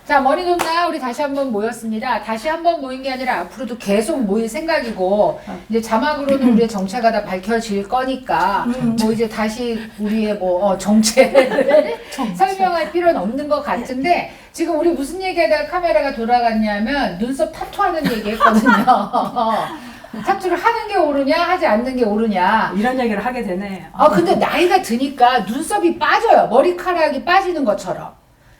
자, 머리논나 우리 다시 한번 모였습니다. 다시 한번 모인 게 아니라 앞으로도 계속 모일 생각이고 이제 자막으로는 우리의 정체가 다 밝혀질 거니까 뭐 이제 다시 우리의 정체를 설명할 필요는 없는 것 같은데 지금 우리 무슨 얘기하다가 카메라가 돌아갔냐면 눈썹 타투하는 얘기 했거든요. 타투를 하는 게 옳으냐 하지 않는 게 옳으냐 이런 얘기를 하게 되네. 근데 나이가 드니까 눈썹이 빠져요. 머리카락이 빠지는 것처럼.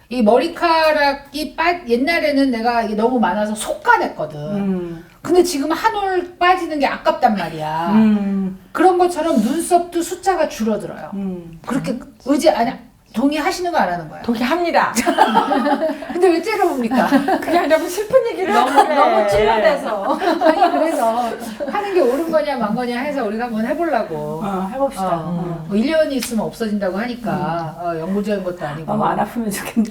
이 머리카락이 옛날에는 내가 이게 너무 많아서 속가냈거든. 근데 지금 한 올 빠지는 게 아깝단 말이야. 그런 것처럼 눈썹도 숫자가 줄어들어요. 그렇게 동의하시는 거 안 하는 거예요? 동의합니다. 근데 왜 째려봅니까? 그냥 너무 슬픈 얘기를 너무 찔러대서. 아니 그래서 하는 게 옳은 거냐 만 거냐 해서 우리가 한번 해보려고. 해봅시다. 1년이 있으면 없어지다고 하니까 영구적인 것도 아니고. 너무 안 아프면 좋겠네.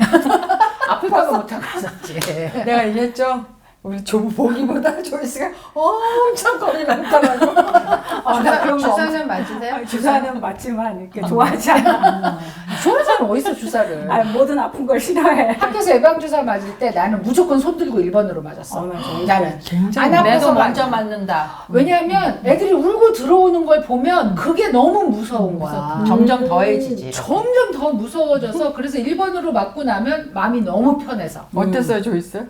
아플까봐 못하고 있었지. 내가 얘기했죠. 우리 조부 보기보다 조이스가 엄청 겁이 많더라고. 나 그런 거 주사는 맞으세요? 주사는 맞지만 이렇게 좋아하지 않아. 좋아하는 사람 어딨어 주사를. 모든 아픈 걸 싫어해. 학교에서 예방주사 맞을 때 나는 무조건 손 들고 1번으로 맞았어. 나는. 굉장히 안 내도 아파서 먼저 맞는다. 왜냐하면 애들이 울고 들어오는 걸 보면 그게 너무 무서운 거야. 점점 더해지지. 점점 더 무서워져서 그래서 1번으로 맞고 나면 마음이 너무 편해서 어땠어요, 조이스?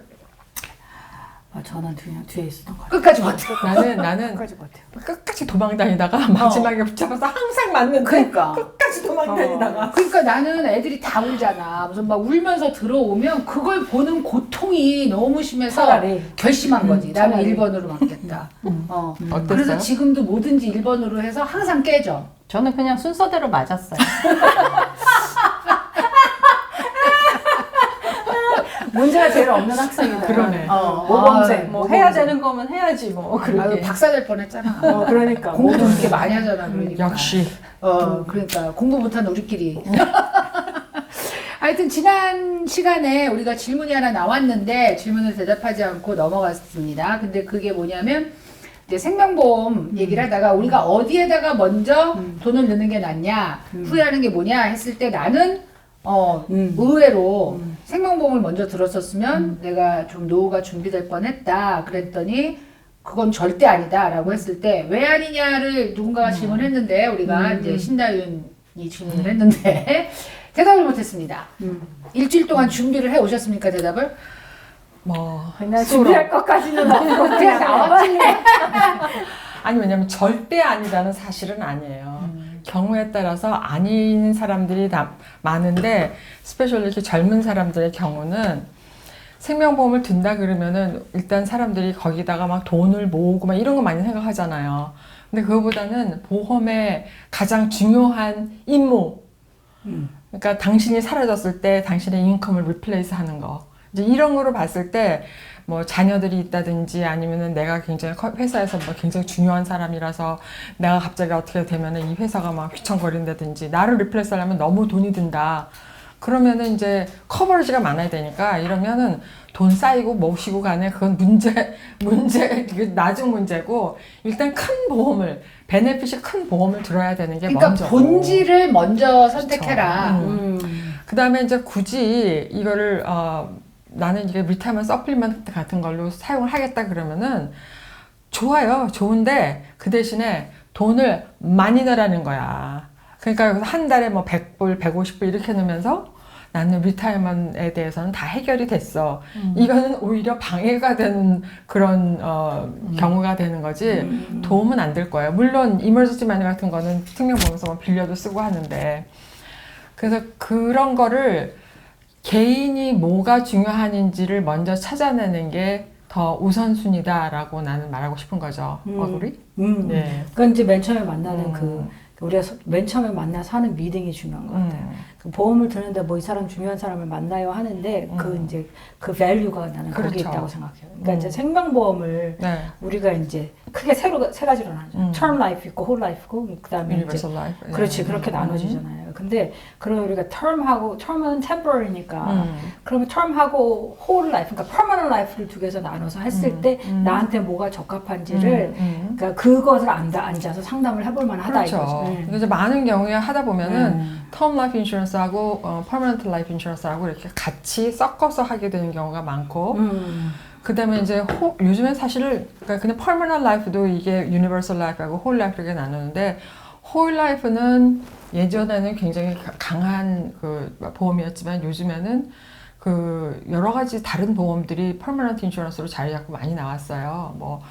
저는 그냥 뒤에 있었던 것 같아요. 끝까지 버텨. 나는 끝까지 버텨요. 끝까지 도망다니다가 마지막에 붙잡아서 항상 맞는데 그러니까. 끝까지 도망다니다가 그러니까 나는 애들이 다 울잖아. 무슨 막 울면서 들어오면 그걸 보는 고통이 너무 심해서 차라리. 결심한 거지. 나는 차라리. 1번으로 맞겠다. 어땠어요? 그래서 지금도 뭐든지 1번으로 해서 항상 깨져. 저는 그냥 순서대로 맞았어요. 문제가 제일 없는 학생이다. 그러네. 모범생. 뭐 해야 되는 거면 해야지 뭐 아유, 그렇게. 박사 될 뻔했잖아. 그러니까. 공부도 그렇게 많이 하잖아. 그러니까. 역시. 그러니까 공부 못하는 우리끼리. 하여튼 지난 시간에 우리가 질문이 하나 나왔는데 질문을 대답하지 않고 넘어갔습니다. 근데 그게 뭐냐면 이제 생명보험 얘기를 하다가 우리가 어디에다가 먼저 돈을 넣는 게 낫냐, 후회하는 게 뭐냐 했을 때 나는 의외로 생명보험을 먼저 들었었으면 내가 좀 노후가 준비될 뻔했다 그랬더니 그건 절대 아니다 라고 했을 때 왜 아니냐를 누군가가 질문했는데 우리가 이제 신다윤이 질문을 했는데 대답을 못했습니다. 일주일 동안 준비를 해 오셨습니까 대답을? 뭐 그냥 준비할 것까지는 없고 그냥 나왔지. 아니 왜냐면 절대 아니라는 사실은 아니에요. 경우에 따라서 아닌 사람들이 많은데 스페셜리 이렇게 젊은 사람들의 경우는 생명보험을 든다 그러면은 일단 사람들이 거기다가 막 돈을 모으고 막 이런 거 많이 생각하잖아요. 근데 그거보다는 보험의 가장 중요한 임무, 그러니까 당신이 사라졌을 때 당신의 인컴을 리플레이스 하는 거, 이제 이런 거로 봤을 때 뭐 자녀들이 있다든지 아니면은 내가 굉장히 회사에서 뭐 굉장히 중요한 사람이라서 내가 갑자기 어떻게 되면은 이 회사가 막 휘청거린다든지 나를 리플레이스 하려면 너무 돈이 든다. 그러면은 이제 커버리지가 많아야 되니까 이러면은 돈 쌓이고 모시고 가네. 그건 문제, 나중 문제고 일단 큰 보험을, 베네핏이 큰 보험을 들어야 되는 게 그러니까 먼저고. 본질을 먼저 선택해라. 그 다음에 이제 굳이 이거를, 나는 이게 리타이먼트 서플리먼트 같은 걸로 사용을 하겠다 그러면은 좋아요. 좋은데 그 대신에 돈을 많이 넣으라는 거야. 그러니까 한 달에 뭐 100불, 150불 이렇게 넣으면서 나는 리타이먼트에 대해서는 다 해결이 됐어. 이거는 오히려 방해가 되는 그런 경우가 되는 거지 도움은 안 될 거예요. 물론 이머전시 마니 같은 거는 생명보험에서 빌려도 쓰고 하는데 그래서 그런 거를 개인이 뭐가 중요한지를 먼저 찾아내는 게 더 우선순위다라고 나는 말하고 싶은 거죠. 어구리? 네. 그건 이제 맨 처음에 만나는 우리가 맨 처음에 만나서 하는 미팅이 중요한 것 같아요. 그 보험을 드는데 뭐 이 사람 중요한 사람을 만나요 하는데 그 이제 그 밸류가 나는 거기에 그렇죠. 있다고 생각해요. 그러니까 이제 생명보험을 네. 우리가 이제 크게 세 가지로 나누죠. term life 있고 whole life 있고 그다음에 Universal 이제 life. 그렇지 그렇게 나눠지잖아요. 근데 그럼 우리가 term은 temporary니까 그러면 term하고 whole life 그러니까 permanent life를 두 개에서 나눠서 했을 때 나한테 뭐가 적합한지를 그러니까 그것을 앉아서 상담을 해볼 만하다 그렇죠. 이거죠. 그래서 많은 경우에 하다 보면은 term life insurance 인슈런스하고 퍼머넌트 라이프 인슈런스하고 이렇게 같이 섞어서 하게 되는 경우가 많고 그다음에 이제 요즘엔 사실 그러니까 그냥 퍼머넌트 라이프도 이게 유니버설 라이프하고 홀 라이프 이렇게 나누는데 홀 라이프는 예전에는 굉장히 강한 그 보험이었지만 요즘에는 그 여러 가지 다른 보험들이 퍼머넌트 인슈런스로 자리 잡고 많이 나왔어요. 뭐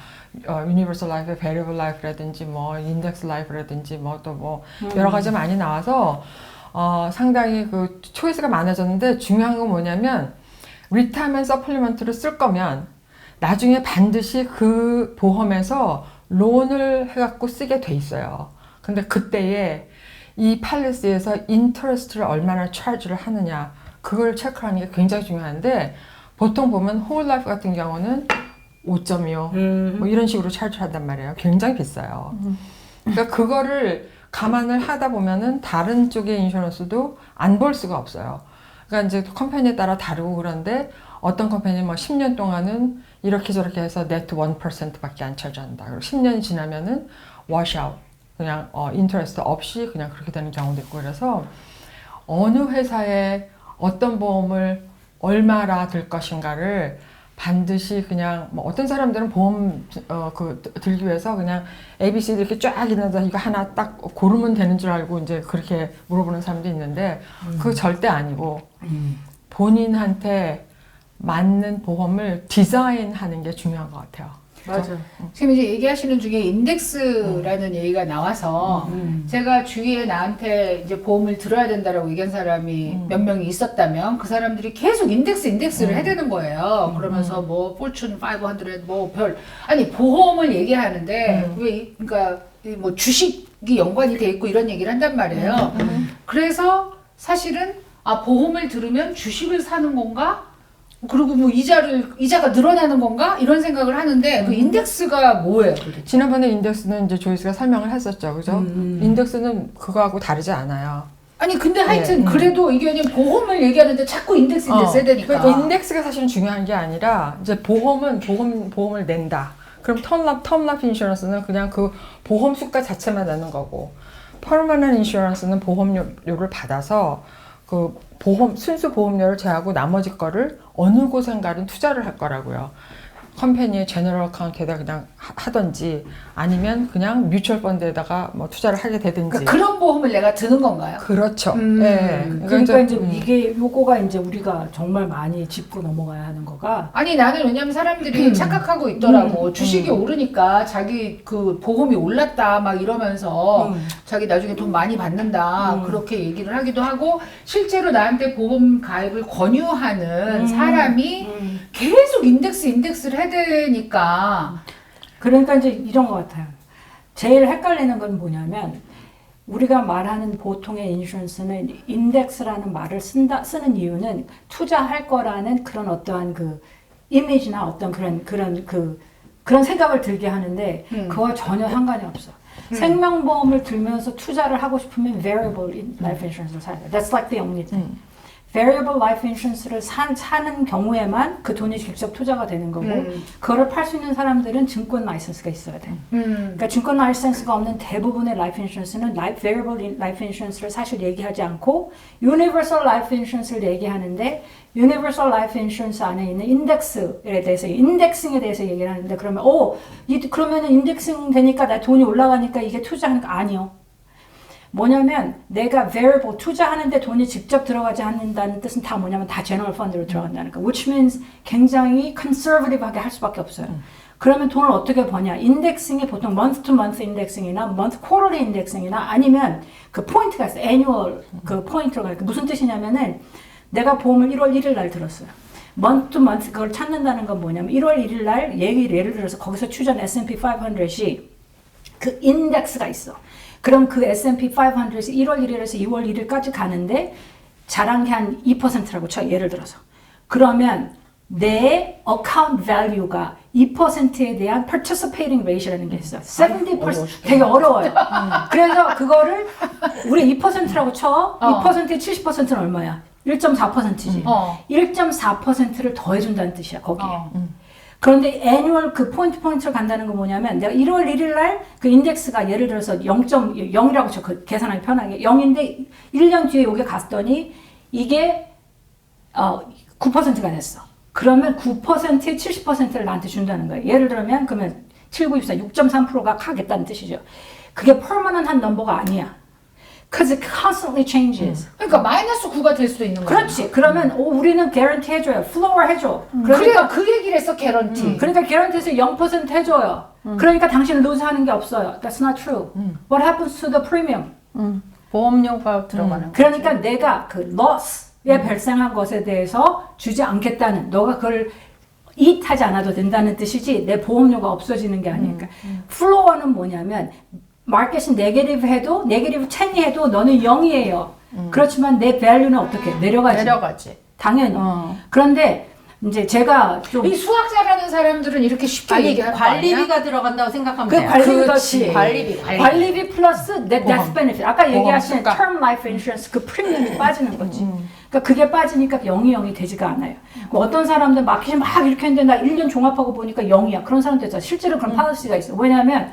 유니버설 라이프, 베리어블 라이프라든지 뭐 인덱스 라이프라든지 뭐 또 뭐 여러 가지 많이 나와서 상당히 그 초이스가 많아졌는데 중요한 건 뭐냐면 리타이먼트 서플리먼트를 쓸 거면 나중에 반드시 그 보험에서 론을 해갖고 쓰게 돼 있어요. 근데 그때에 이 팔리시에서 인터레스트를 얼마나 차지를 하느냐 그걸 체크하는 게 굉장히 중요한데 보통 보면 홀 라이프 같은 경우는 5.25 뭐 이런 식으로 차지한단 말이에요. 굉장히 비싸요. 그러니까 그거를 감안을 하다 보면은 다른 쪽의 인슈런스도 안 볼 수가 없어요. 그러니까 이제 컴퍼니에 따라 다르고 그런데 어떤 컴퍼니는 뭐 10년 동안은 이렇게 저렇게 해서 네트 1%밖에 안 차지한다. 그리고 10년이 지나면은 워시아웃 그냥 인터레스트 없이 그냥 그렇게 되는 경우도 있고 그래서 어느 회사에 어떤 보험을 얼마나 들 것인가를 반드시 그냥 뭐 어떤 사람들은 보험 들기 위해서 그냥 ABC 이렇게 쫙 있는데 이거 하나 딱 고르면 되는 줄 알고 이제 그렇게 물어보는 사람도 있는데 그거 절대 아니고 본인한테 맞는 보험을 디자인하는 게 중요한 것 같아요. 맞아. 지금 이제 얘기하시는 중에 인덱스라는 얘기가 나와서 제가 주위에 나한테 이제 보험을 들어야 된다라고 얘기한 사람이 몇 명이 있었다면 그 사람들이 계속 인덱스를 해대는 거예요. 그러면서 뭐 포춘 500 뭐 아니 보험을 얘기하는데 왜 그러니까 뭐 주식이 연관이 돼 있고 이런 얘기를 한단 말이에요. 그래서 사실은 보험을 들으면 주식을 사는 건가? 그리고 뭐 이자가 늘어나는 건가? 이런 생각을 하는데 그 인덱스가 뭐예요? 도대체? 지난번에 인덱스는 이제 조이스가 설명을 했었죠. 그죠? 인덱스는 그거하고 다르지 않아요. 아니 근데 하여튼 그래도 이게 그냥 보험을 얘기하는데 자꾸 인덱스 해야 되니까. 그러니까 인덱스가 사실은 중요한 게 아니라 이제 보험을 낸다. 그럼 텀라이프 인슈런스는 그냥 그 보험 수가 자체만 내는 거고 퍼머넌트 인슈런스는 보험료를 받아서 그 순수 보험료를 제하고 나머지 거를 어느 곳인가는 투자를 할 거라고요. 컴퍼니의 제너럴 어카운트에다 그냥 하든지 아니면 그냥 뮤추얼 펀드에다가 뭐 투자를 하게 되든지. 그러니까 그런 보험을 내가 드는 건가요? 그렇죠. 네. 그러니까 이제 이게 요거가 이제 우리가 정말 많이 짚고 넘어가야 하는 거가 아니 나는 왜냐면 사람들이 착각하고 있더라고. 주식이 오르니까 자기 그 보험이 올랐다 막 이러면서 자기 나중에 돈 많이 받는다 그렇게 얘기를 하기도 하고 실제로 나한테 보험 가입을 권유하는 사람이 계속 인덱스를 해야 되니까 그러니까 이제 이런 것 같아요. 제일 헷갈리는 건 뭐냐면 우리가 말하는 보통의 인슈런스는 인덱스라는 말을 쓰는 이유는 투자할 거라는 그런 어떠한 그 이미지나 어떤 그런 생각을 들게 하는데 그와 전혀 상관이 없어. 생명보험을 들면서 투자를 하고 싶으면 variable life insurance를 사야 돼. That's like the only thing. variable life insurance를 사는 경우에만 그 돈이 직접 투자가 되는 거고 그거를 팔 수 있는 사람들은 증권 라이선스가 있어야 돼. 그러니까 증권 라이선스가 없는 대부분의 life insurance는 variable life insurance를 사실 얘기하지 않고 universal life insurance를 얘기하는데 universal life insurance 안에 있는 인덱스에 대해서 인덱싱에 대해서 얘기를 하는데 그러면 그러면은 인덱싱 되니까 나 돈이 올라가니까 이게 투자하는 거 아니요. 뭐냐면 내가 variable 투자하는데 돈이 직접 들어가지 않는다는 뜻은 다 뭐냐면 다 general fund로 들어간다는 거. Which means 굉장히 conservative하게 할 수밖에 없어요. 그러면 돈을 어떻게 버냐? 인덱싱이 보통 month to month 인덱싱이나 month quarterly 인덱싱이나 아니면 그 포인트가 있어요. annual 그 포인트가 있어요. 무슨 뜻이냐면은 내가 보험을 1월 1일 날 들었어요. month to month 그걸 찾는다는 건 뭐냐면 1월 1일 날 예를 들어서 거기서 추전 S&P 500이 그 인덱스가 있어. 그럼 그 S&P 500에서 1월 1일에서 2월 1일까지 가는데 자랑이 한 2%라고 쳐 예를 들어서. 그러면 내 account value가 2%에 대한 participating rate라는 게 있어. 70% 되게 어려워요. 그래서 그거를 우리 2%라고 쳐. 2%에 70%는 얼마야? 1.4%지. 1.4%를 더해준다는 뜻이야 거기에. 그런데 애뉴얼 그 포인트를 간다는 건 뭐냐면 내가 1월 1일 날 그 인덱스가 예를 들어서 0.0이라고 쳐 그 계산하기 편하게 0인데 1년 뒤에 여기 갔더니 이게 9%가 됐어. 그러면 9%의 70%를 나한테 준다는 거예요. 예를 들면 그러면 794, 6.3%가 가겠다는 뜻이죠. 그게 permanent한 넘버가 아니야. Because it constantly changes. 그러니까 마이너스 9가 될 수도 있는 거야. 그렇지. 그러면 우리는 guarantee 해줘요. floor 해줘. 그러니까 그 얘기를 했어, 개런티. 그러니까 guarantee에서 0% 해줘요. 그러니까 당신 lose 하는 게 없어요. That's not true. What happens to the premium? 보험료가 들어가는 거. 그러니까 내가 그 loss에 발생한 것에 대해서 주지 않겠다는, 너가 그걸 이익하지 않아도 된다는 뜻이지 내 보험료가 없어지는 게 아니니까. 플로어는 뭐냐면 마켓이 네게티브 해도 네게티브 10이 해도 너는 0이에요. 그렇지만 내 value는 어떻게 내려가지. 당연히. 그런데 이제 제가 좀 이 수학 잘하는 사람들은 이렇게 쉽게 아니 얘기하는 거 아니야? 관리비가 들어간다고 생각하면 그 돼요. 관리비가 그렇지. 관리비 플러스 내 death benefit. 아까 얘기하신 그러니까. term life insurance 그 프리미엄이 빠지는 거지. 그러니까 그게 빠지니까 0이 되지가 않아요. 뭐 어떤 사람들 마켓이 막 이렇게 했는데 나 1년 종합하고 보니까 0이야. 그런 사람들 있잖아. 실제로 그런 파लि시가 있어. 왜냐하면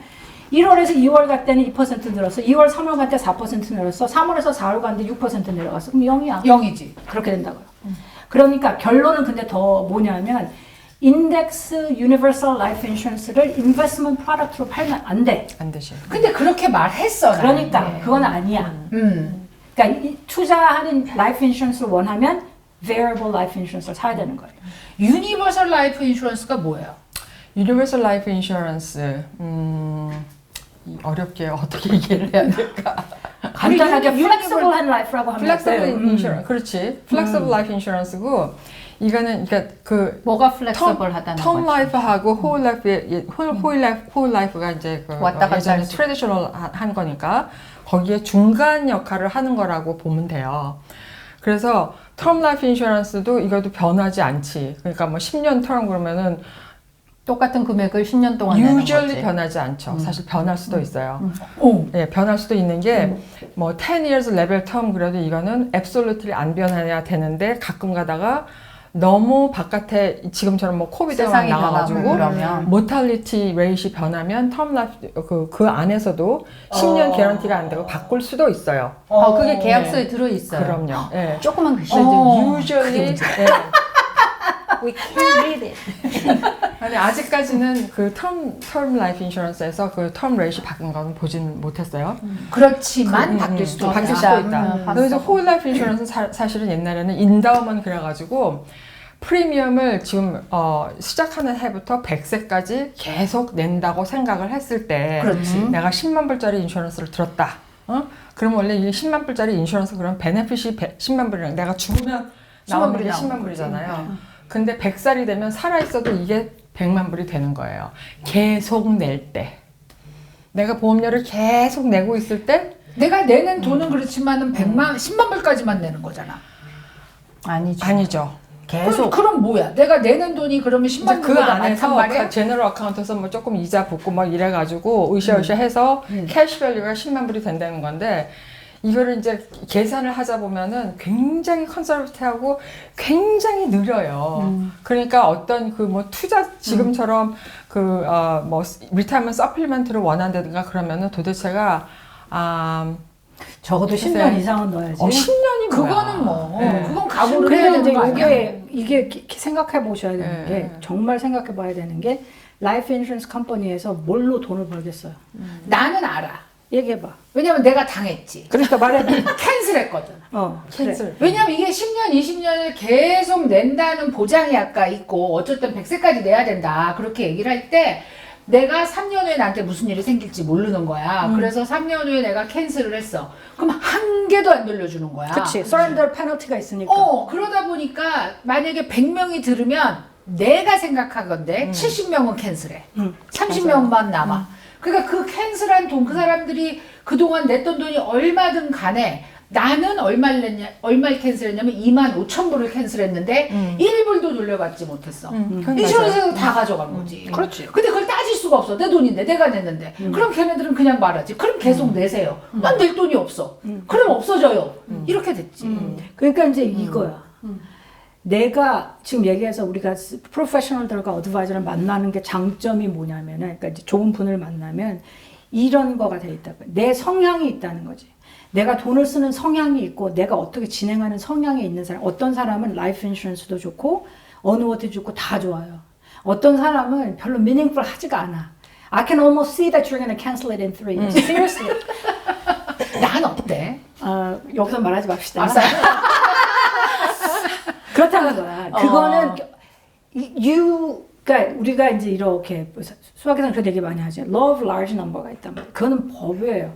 1월에서 2월 갈 때는 2% 늘었어. 2월, 3월 갈 때 4% 늘었어. 3월에서 4월 갔는데 6% 내려갔어. 그럼 0이야. 0이지. 그렇게 된다고요. 그러니까 결론은 근데 더 뭐냐면 인덱스 유니버설 라이프 인슈런스를 인베스트먼트 프로덕트로 팔면 안 돼. 안 되지. 근데 그렇게 말했어. 그러니까 나한테. 그건 아니야. 그러니까 투자하는 라이프 인슈런스를 원하면 variable life insurance를 사야 되는 거예요. 유니버설 라이프 인슈런스가 뭐예요? 유니버설 라이프 인슈런스. 어렵게 어떻게 얘기를 해야 될까? 간단하게 유니- flexible한 life라고 하면 플렉서블 돼요. 인슈런스. 그렇지. 플렉서블 라이프 인슈런스고 이거는 그러니까 그 뭐가 플렉서블하다는 텀 거지. 라이프하고 홀 라이프 홀 라이프가 이제 그 왔다 갔다 예전에 할 수 트레디셔널 한 거니까 거기에 중간 역할을 하는 거라고 보면 돼요. 그래서 텀 라이프 인슈런스도 이것도 변하지 않지. 그러니까 뭐 10년 텀 그러면은 똑같은 금액을 10년 동안 내는 usually 거지. 변하지 않죠. 사실 변할 수도 있어요. 오. 예, 변할 수도 있는 게 뭐 10 years level term 그래도 이거는 absolutely 안 변해야 되는데 가끔 가다가 너무 바깥에 지금처럼 뭐 코비드가 막 세상이 나와가지고 변하고 그러면 모탈리티 레이시 변하면 텀 라이프 그 안에서도 10년 개런티가 안 되고 바꿀 수도 있어요. 그게 계약서에 들어 있어요. 그럼요. 예. 조그만 글씨. 근데 usually 예. We can't read it. 아니 아직까지는 그 텀 라이프 인슈런스에서 그 텀 레이시 바뀐 거는 보진 못했어요. 그렇지만 바뀔 수도 있다. 바뀔 수도 있다. 봤어. 그래서 홀 라이프 인슈런스 사실은 옛날에는 인다우먼 그래가지고 프리미엄을 지금 시작하는 해부터 100세까지 계속 낸다고 생각을 했을 때 그렇지. 내가 10만 불짜리 인슈런스를 들었다. 그럼 원래 이 10만 불짜리 인슈런스 그럼 베네핏이 10만 불이랑 내가 죽으면 10만 나오는 불이 게 나오는 10만 불이잖아요. 근데 100살이 되면 살아있어도 이게 100만 불이 되는 거예요. 계속 낼 때. 내가 보험료를 계속 내고 있을 때 내가 내는 돈은 그렇지만은 10만 불까지만 내는 거잖아. 아니죠. 계속. 그럼 뭐야? 내가 내는 돈이 그러면 10만 이제 그 불보다 많단 안에서 말이야? 제너럴 어카운트에서 뭐 조금 이자 붙고 막 이래가지고 으쌰으쌰 해서 캐시밸류가 10만 불이 된다는 건데 이거를 이제 계산을 하자 보면은 굉장히 컨설버티브하고 굉장히 느려요. 그러니까 어떤 그 뭐 투자 지금처럼 그 뭐 리타이먼트 서플리먼트를 원한다든가 그러면은 도대체가 적어도 10년 이상은 넣어야지. 10년이 뭐야? 그거는 뭐 네. 그건 각오를 해야 근데 이제 되는 거 아니야? 이게 생각해 보셔야 되는 네. 게 정말 생각해 봐야 되는 게 라이프 인슈런스 컴퍼니에서 뭘로 돈을 벌겠어요. 나는 알아. 얘기해 봐. 왜냐면 내가 당했지. 그러니까 말해. 캔슬했거든. 캔슬. 왜냐면 이게 10년, 20년을 계속 낸다는 보장이 아까 있고 어쨌든 100세까지 내야 된다. 그렇게 얘기를 할 때 내가 3년 후에 나한테 무슨 일이 생길지 모르는 거야. 그래서 3년 후에 내가 캔슬을 했어. 그럼 한 개도 안 돌려주는 거야. 그렇지. surrender penalty가 있으니까. 그러다 보니까 만약에 100명이 들으면 내가 생각하건데 70명은 캔슬해. 30명만 남아. 그러니까 그 캔슬한 돈, 그 사람들이 그동안 냈던 돈이 얼마든 간에 나는 얼마를 캔슬했냐면 25,000불을 캔슬했는데 1불도 돌려받지 못했어. 인슈런스에서 다 가져간 거지. 그렇지. 근데 그걸 따질 수가 없어. 내 돈인데 내가 냈는데. 그럼 걔네들은 그냥 말하지. 그럼 계속 내세요. 난 낼 돈이 없어. 그럼 없어져요. 이렇게 됐지. 그러니까 이제 이거야. 내가 지금 얘기해서 우리가 프로페셔널들과 어드바이저를 만나는 게 장점이 뭐냐면은, 그러니까 이제 좋은 분을 만나면 이런 거가 돼 있다. 내 성향이 있다는 거지. 내가 돈을 쓰는 성향이 있고 내가 어떻게 진행하는 성향이 있는 사람. 어떤 사람은 라이프 인슈런스도 좋고 어느 것도 좋고 다 좋아요. 어떤 사람은 별로 meaningful 하지가 않아. I can almost see that you're going to cancel it in 3 years. Seriously. 난 어때? 여기서 말하지 맙시다. 알았어요. 그렇다는 거야. 그거는 그러니까 우리가 이제 이렇게 수학에서는 그런 얘기 많이 하죠. Law of large number가 있단 말이야. 그거는 법이에요.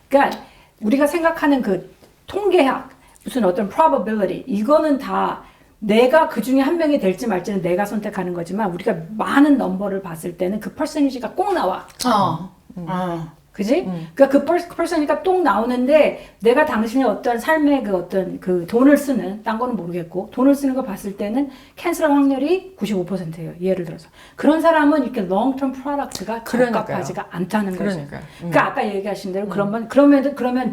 그러니까 우리가 생각하는 그 통계학, 무슨 어떤 probability, 이거는 다 내가 그 중에 한 명이 될지 말지는 내가 선택하는 거지만 우리가 많은 넘버를 봤을 때는 그 퍼센티지가 꼭 나와. 그지? 그러니까 그 퍼센티지가 꼭 나오는데 내가 당신의 어떤 삶의 그 어떤 그 돈을 쓰는, 딴 거는 모르겠고 돈을 쓰는 거 봤을 때는 캔슬할 확률이 95%예요. 예를 들어서. 그런 사람은 이렇게 long-term product가 적합하지가 않다는 거죠. 그러니까요. 그러니까 아까 얘기하신 대로 그러면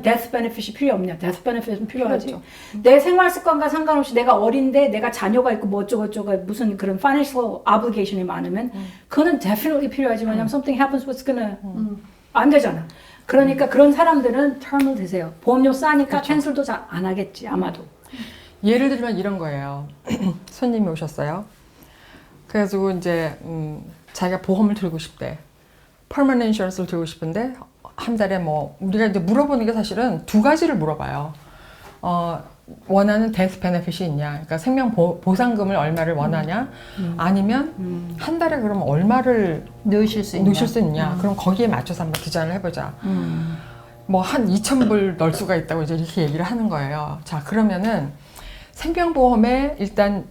death benefit이 필요 없냐? death benefit은 필요하지. 필요하죠. 내 생활 습관과 상관없이 내가 어린데 내가 자녀가 있고 뭐 어쩌고저쩌고 무슨 그런 financial obligation이 많으면 그거는 definitely 필요하지. 왜냐면 something happens what's gonna 안 되잖아. 그러니까 그런 사람들은 term을 드세요. 보험료 싸니까 캔슬도 잘 안 하겠지 아마도. 예를 들면 이런 거예요. 손님이 오셨어요. 그래가지고 이제 자기가 보험을 들고 싶대. 퍼머넌트 인슈런스를 들고 싶은데 한 달에 뭐 우리가 이제 물어보는 게 사실은 두 가지를 물어봐요. 원하는 데스 베네핏이 있냐, 그러니까 생명 보상금을 얼마를 원하냐, 아니면 한 달에 그럼 얼마를 넣으실 수 있냐, 그럼 거기에 맞춰서 한번 디자인을 해보자. 뭐 한 2,000불 넣을 수가 있다고 이제 이렇게 얘기를 하는 거예요. 자, 그러면은 생명보험에 일단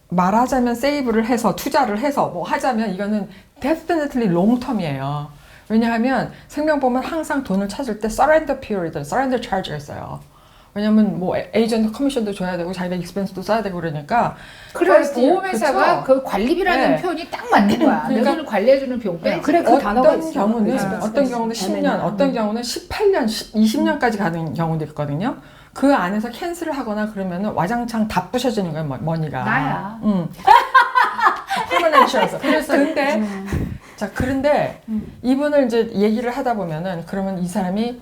말하자면 세이브를 해서 투자를 해서 뭐 하자면 이거는 definitely long-term이에요. 왜냐하면 생명보험은 항상 돈을 찾을 때 surrender period, surrender charge가 있어요. 왜냐면 뭐 에이전트 커미션도 줘야 되고 자기가 익스펜스도 써야 되고 그러니까. 그래서 보험회사가 그렇죠? 그 관리비라는 네. 표현이 딱 맞는 거야. 내 그러니까 돈을 관리해주는 비용 빼. 그래 그 단어가 있어. 어떤 경우는 10년, 어떤 경우는 18년, 20년까지 가는 경우도 있거든요. 그 안에서 캔슬을 하거나 그러면은 와장창 다 부셔지는 거예요, 머니가. 나야. 퍼머넌트 인슈런스. 근데 자, 그런데 이분을 이제 얘기를 하다 보면은 그러면 이 사람이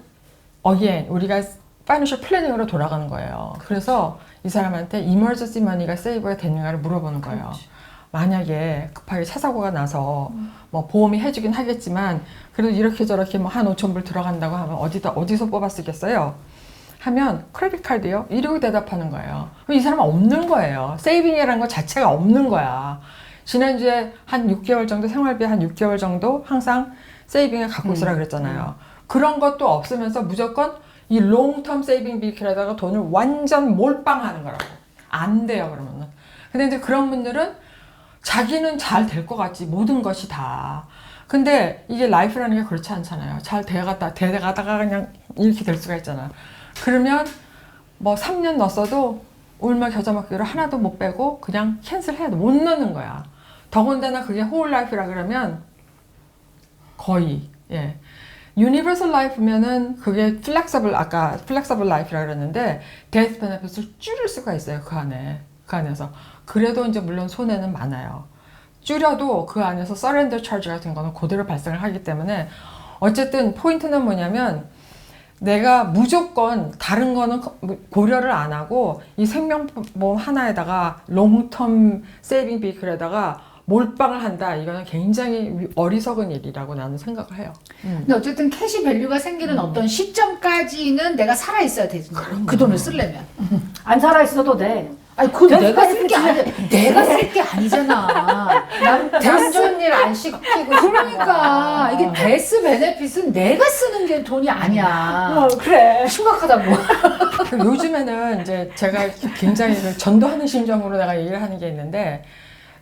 우리가 파이낸셜 플래닝으로 돌아가는 거예요. 그래서 이 사람한테 이머전시 머니가 세이브가 되는가를 물어보는 거예요. 그렇지. 만약에 급하게 차 사고가 나서 뭐 보험이 해주긴 하겠지만 그래도 이렇게 저렇게 뭐 한 5,000불 들어간다고 하면 어디서 뽑아 쓰겠어요? 하면 크레딧 카드요? 이러고 대답하는 거예요. 그럼 이 사람은 없는 거예요. 세이빙이라는 것 자체가 없는 거야. 지난주에 한 6개월 정도 생활비 한 6개월 정도 항상 세이빙을 갖고 있으라 그랬잖아요. 그런 것도 없으면서 무조건 이 롱텀 세이빙 비키라다가 돈을 완전 몰빵하는 거라고. 안 돼요, 그러면은. 근데 이제 그런 분들은 자기는 잘 될 것 같지, 모든 것이 다. 근데 이게 라이프라는 게 그렇지 않잖아요. 잘 돼가다가 그냥 이렇게 될 수가 있잖아. 그러면 뭐 3년 넣었어도 울며 겨자 먹기로 하나도 못 빼고 그냥 캔슬해야 돼. 못 넣는 거야. 더군다나 그게 홀 라이프라 그러면 거의, 예. 유니버설 라이프면은 그게 아까 플렉서블 라이프라 그랬는데 데스 베네핏을 줄일 수가 있어요. 그 안에서. 그래도 이제 물론 손해는 많아요. 줄여도 그 안에서 서렌더 차지 같은 거는 그대로 발생을 하기 때문에 어쨌든 포인트는 뭐냐면 내가 무조건 다른 거는 고려를 안 하고 이 생명보험 하나에다가 롱텀 세이빙 비클에다가 몰빵을 한다. 이거는 굉장히 어리석은 일이라고 나는 생각을 해요. 근데 어쨌든 캐시 밸류가 생기는 어떤 시점까지는 내가 살아 있어야 되지. 그 돈을 쓰려면. 안 살아 있어도 돼. 아니 그 내가 쓸 게 아니야. 내가 쓸 게 아니잖아. 난 좋은 일 안 시키고 그러니까 이게 데스 베네핏은 내가 쓰는 게 돈이 아니야. 그래. 심각하다고. 그리고 요즘에는 이제 제가 굉장히 전도하는 심정으로 내가 얘기를 하는 게 있는데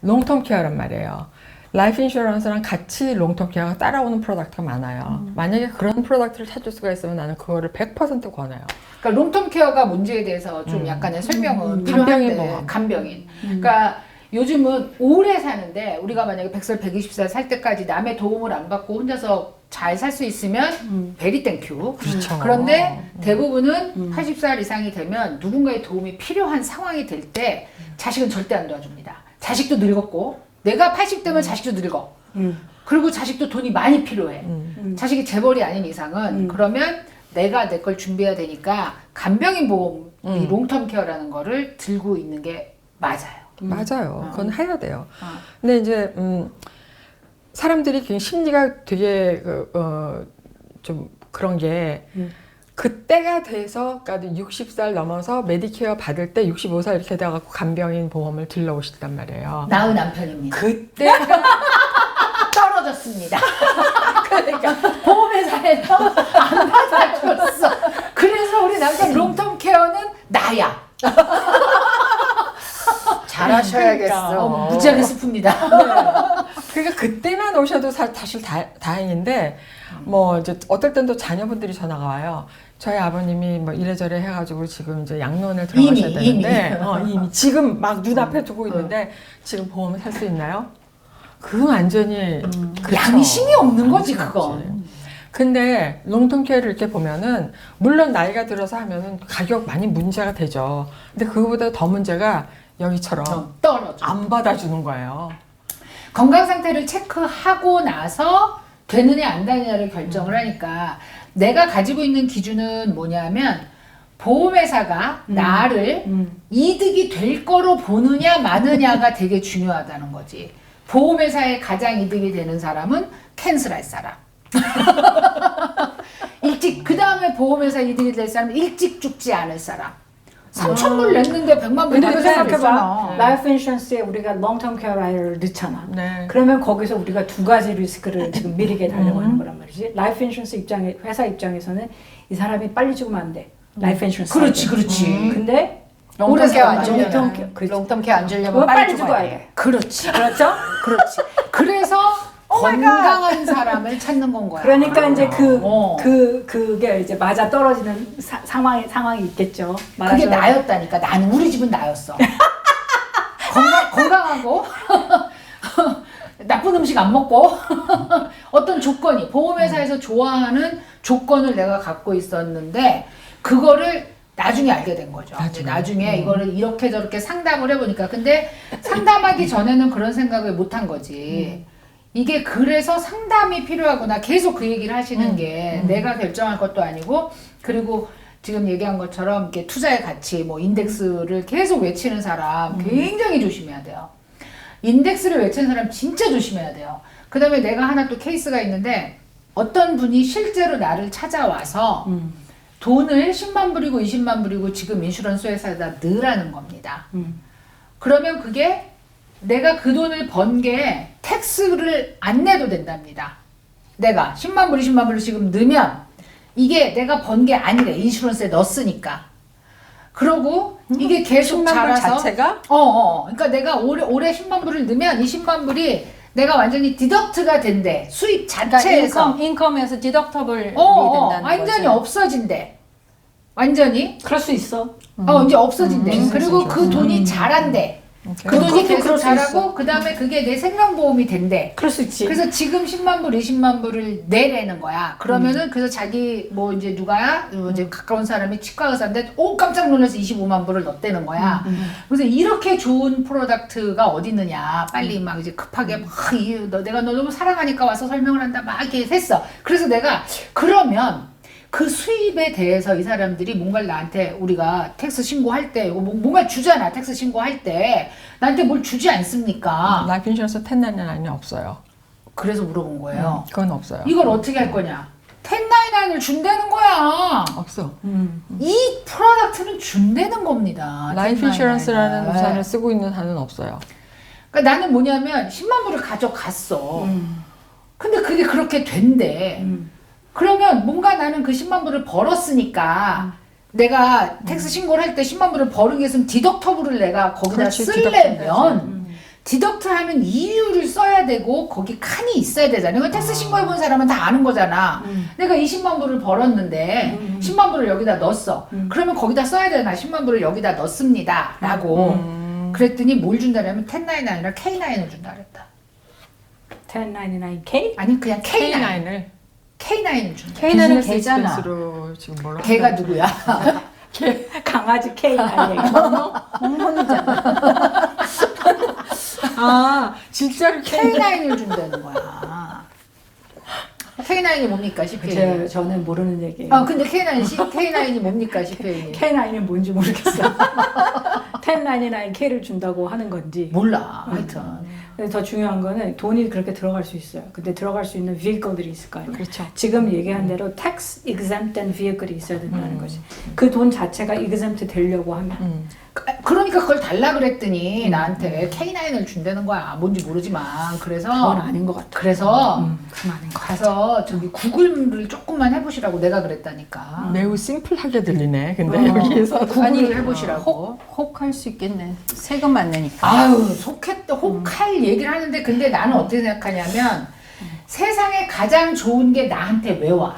롱텀 케어란 말이에요. 라이프 인슈런스랑 같이 롱텀 케어가 따라오는 프로덕트가 많아요. 만약에 그런 프로덕트를 찾을 수가 있으면 나는 그거를 100% 권해요. 그러니까 롱텀 케어가 문제에 대해서 좀 약간의 설명은 간병인 필요한데 보험. 간병인. 그러니까 요즘은 오래 사는데 우리가 만약에 100살, 120살 살 때까지 남의 도움을 안 받고 혼자서 잘 살 수 있으면 베리 땡큐. 그렇죠. 그런데 대부분은 80살 이상이 되면 누군가의 도움이 필요한 상황이 될 때 자식은 절대 안 도와줍니다. 자식도 늙었고 내가 80대면 자식도 늙어. 그리고 자식도 돈이 많이 필요해. 자식이 재벌이 아닌 이상은 그러면 내가 내 걸 준비해야 되니까 간병인 보험이 롱텀 케어라는 거를 들고 있는 게 맞아요. 맞아요. 그건 해야 돼요. 근데 이제 사람들이 그 심리가 되게 좀 그런 게 그때가 돼서 그러니까 60살 넘어서 메디케어 받을 때 65살 이렇게 돼갖고 간병인 보험을 들러오시단 말이에요. 나의 남편입니다. 그때가 떨어졌습니다. 그러니까 보험회사에서 안 받아줬어. 그래서 우리 남편 롱텀 케어는 나야. 잘하셔야겠어. 무지하게 슬픕니다. 그러니까 그때만 오셔도 사실 다행인데 뭐 이제 어떨 땐 또 자녀분들이 전화가 와요. 저희 아버님이 뭐 이래저래 해가지고 지금 이제 양로원을 들어가셔야 되는데 이미 지금 막 눈앞에 두고 있는데 지금 보험을 살 수 있나요? 그건 완전히 그렇죠. 양심이 없는 거지 양심이 그건. 없지. 근데 롱텀케어를 이렇게 보면은 물론 나이가 들어서 하면은 가격 많이 문제가 되죠. 근데 그거보다 더 문제가 여기처럼 떨어져. 안 받아주는 거예요. 건강 상태를 체크하고 나서 되느냐 안 되느냐를 결정을 하니까 내가 가지고 있는 기준은 뭐냐면 보험회사가 나를 이득이 될 거로 보느냐 마느냐가 되게 중요하다는 거지. 보험회사에 가장 이득이 되는 사람은 캔슬할 사람. 일찍 그 다음에 보험회사 이득이 될 사람은 일찍 죽지 않을 사람. 3,000불 냈는데 100만 불 근데 받을 그 사람 생각해봐. 있잖아. 라이프 인슈런스에 우리가 롱텀 케어 라이를 넣잖아. 네. 그러면 거기서 우리가 두 가지 리스크를 지금 미리게 달려고 하는 거란 말이지. 라이프 인슈런스 입장에, 회사 입장에서는 이 사람이 빨리 죽으면 안 돼. 라이프 인슈런스. 그렇지, 할 때. 그렇지. 근데 롱텀 케어 안 롱텀 주려면 케어, 그렇지. 롱텀 케어 안 주려면 그거 빨리 죽어야 돼. 그렇지. 그렇죠? 그렇지. 그래서 건강한 사람을 찾는 건 거야. 그러니까 이제 어. 그게 이제 맞아 떨어지는 상황이 있겠죠. 그게 맞아. 나였다니까. 나는 우리 집은 나였어. 건강하고 나쁜 음식 안 먹고 어떤 조건이 보험회사에서 좋아하는 조건을 내가 갖고 있었는데 그거를 나중에 알게 된 거죠. 나중에 이거를 이렇게 저렇게 상담을 해보니까 근데 상담하기 전에는 그런 생각을 못 한 거지. 이게 그래서 상담이 필요하구나. 계속 그 얘기를 하시는 게 내가 결정할 것도 아니고 그리고 지금 얘기한 것처럼 이렇게 투자의 가치, 뭐 인덱스를 계속 외치는 사람 굉장히 조심해야 돼요. 인덱스를 외치는 사람 진짜 조심해야 돼요. 그 다음에 내가 하나 또 케이스가 있는데 어떤 분이 실제로 나를 찾아와서 돈을 10만 불이고 20만 불이고 지금 인슈런스 회사에다 넣으라는 겁니다. 그러면 그게 내가 그 돈을 번 게 텍스를 안 내도 된답니다. 내가 10만 불, 20만 불을 지금 넣으면 이게 내가 번 게 아니래. 인슈런스에 넣었으니까. 그러고 이게 계속 10만 불 자라서 자체가? 그러니까 내가 올해 10만 불을 넣으면 이 10만 불이 내가 완전히 디덕트가 된대. 수입 자체에서. 인컴에서 디덕터블이 된다는 완전히 거지. 없어진대. 완전히. 그럴 수 있어. 이제 없어진대. 그리고 그 돈이 자란대. 그 돈이 계속 그럴 수 자라고 그 다음에 그게 내 생명보험이 된대. 그럴 수 있지. 그래서 지금 10만 불, 20만 불을 내라는 거야. 그러면은 그래서 자기 뭐 이제 누가야 이제 가까운 사람이 치과 의사인데 깜짝 놀라서 25만 불을 넣었다는 거야. 그래서 이렇게 좋은 프로덕트가 어디 있느냐. 빨리 막 이제 급하게 내가 너 너무 사랑하니까 와서 설명을 한다 막 이렇게 했어. 그래서 내가 그러면 그 수입에 대해서 이 사람들이 뭔가를 나한테 우리가 텍스 신고할 때 이거 뭔가 주잖아. 텍스 신고할 때 나한테 뭘 주지 않습니까? 라이프 인슈런스 1099이 없어요. 그래서 물어본 거예요. 그건 없어요. 이걸 어떻게 할 거냐? 1099을 준다는 거야. 없어. 이 프로덕트는 준다는 겁니다. 라이프 1099는. 인슈런스라는 우산을 쓰고 있는 한은 없어요. 그러니까 나는 뭐냐면 10만 불을 가져갔어. 근데 그게 그렇게 된대. 그러면 뭔가 나는 그 10만 불을 벌었으니까 내가 텍스 신고를 할 때 10만 불을 벌은 게 있으면 디덕터블을 내가 거기다 그렇지, 쓰려면 디덕트 하면 이유를 써야 되고 거기 칸이 있어야 되잖아. 이거 텍스 신고해 본 사람은 다 아는 거잖아. 내가 20만 불을 벌었는데 10만 불을 여기다 넣었어. 그러면 거기다 써야 되나? 10만 불을 여기다 넣습니다. 라고. 그랬더니 뭘 준다냐면 1099이 아니라 K9을 준다 그랬다. 1099K? 아니 그냥 K9. K9을 K9을 준대. K는 비즈니스 개잖아. 익스프레스로 지금 뭐라 걔가 누구야? 강아지 K 아니에요. 멍멍이잖아. 아 진짜로 K9을 준다는 거야. K9이 뭡니까, CPA? 저는 모르는 얘기예요. 근데 K9이 뭡니까, CPA? K9이 뭔지 모르겠어. 1099 K를 준다고 하는 건지. 몰라, 하여튼. 근데 더 중요한 거는 돈이 그렇게 들어갈 수 있어요. 근데 들어갈 수 있는 vehicle들이 있을 거 아니에요. 그렇죠. 지금 얘기한 대로 tax exempt된 vehicle이 있어야 된다는 거지. 그 돈 자체가 exempt 되려고 하면. 그러니까 그걸 달라 그랬더니 나한테 K9을 준다는 거야. 뭔지 모르지만. 그래서. 그건 아닌 것 같아. 그래서 그건 아닌 것 같아. 가서 저기 구글을 조금만 해보시라고 내가 그랬다니까. 매우 심플하게 들리네. 근데 여기에서 구글을 해보시라고. 혹할 수 있겠네. 세금 안 내니까. 아유, 혹할 얘기를 하는데, 근데 나는 어떻게 생각하냐면, 세상에 가장 좋은 게 나한테 왜 와?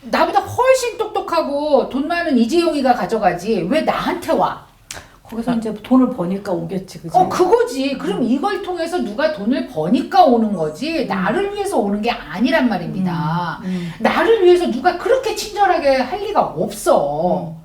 나보다 훨씬 똑똑하고 돈 많은 이재용이가 가져가지. 왜 나한테 와? 거기서 이제 돈을 버니까 오겠지, 그지? 그거지. 그럼 이걸 통해서 누가 돈을 버니까 오는 거지. 나를 위해서 오는 게 아니란 말입니다. 나를 위해서 누가 그렇게 친절하게 할 리가 없어.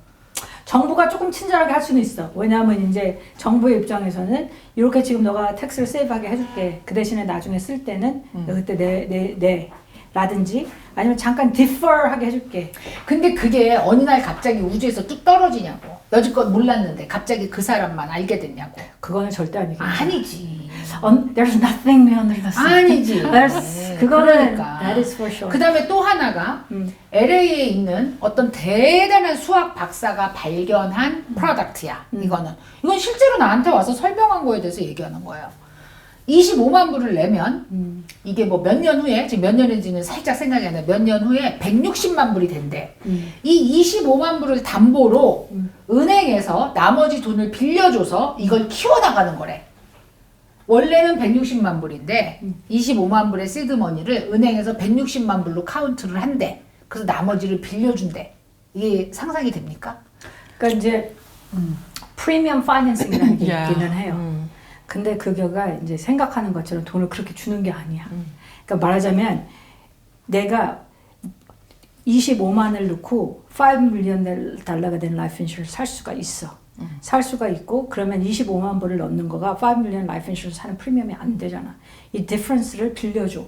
정부가 조금 친절하게 할 수는 있어. 왜냐하면 이제 정부의 입장에서는 이렇게 지금 너가 텍스를 세이브하게 해줄게. 그 대신에 나중에 쓸 때는 너 그때 내 라든지 아니면 잠깐 defer하게 해줄게. 근데 그게 어느 날 갑자기 우주에서 뚝 떨어지냐고. 여지껏 몰랐는데 갑자기 그 사람만 알게 됐냐고. 그거는 절대 아니겠지. 아니지. There's nothing new under the sun. 아니지. 그거는 그러니까. that is for sure. 그 다음에 또 하나가 LA에 있는 어떤 대단한 수학 박사가 발견한 프로덕트야. 이건 실제로 나한테 와서 설명한 거에 대해서 얘기하는 거예요. 25만 불을 내면 이게 뭐 몇 년 후에, 지금 몇 년인지는 살짝 생각이 안 나. 몇 년 후에 160만 불이 된대. 이 25만 불을 담보로 은행에서 나머지 돈을 빌려줘서 이걸 키워나가는 거래. 원래는 160만 불인데 25만 불의 시드머니를 은행에서 160만 불로 카운트를 한대. 그래서 나머지를 빌려준대. 이게 상상이 됩니까? 그러니까 이제 프리미엄 파이낸싱이라는 게 Yeah. 있기는 해요. 근데 그거가 이제 생각하는 것처럼 돈을 그렇게 주는 게 아니야. 그러니까 말하자면 내가 25만을 넣고 5밀리언 달러가 된 라이프 인슈런스 살 수가 있어. 살 수가 있고 그러면 25만 불을 넣는 거가 5밀리언 라이프 인슈런스 사는 프리미엄이 안 되잖아. 이 디퍼런스를 빌려줘.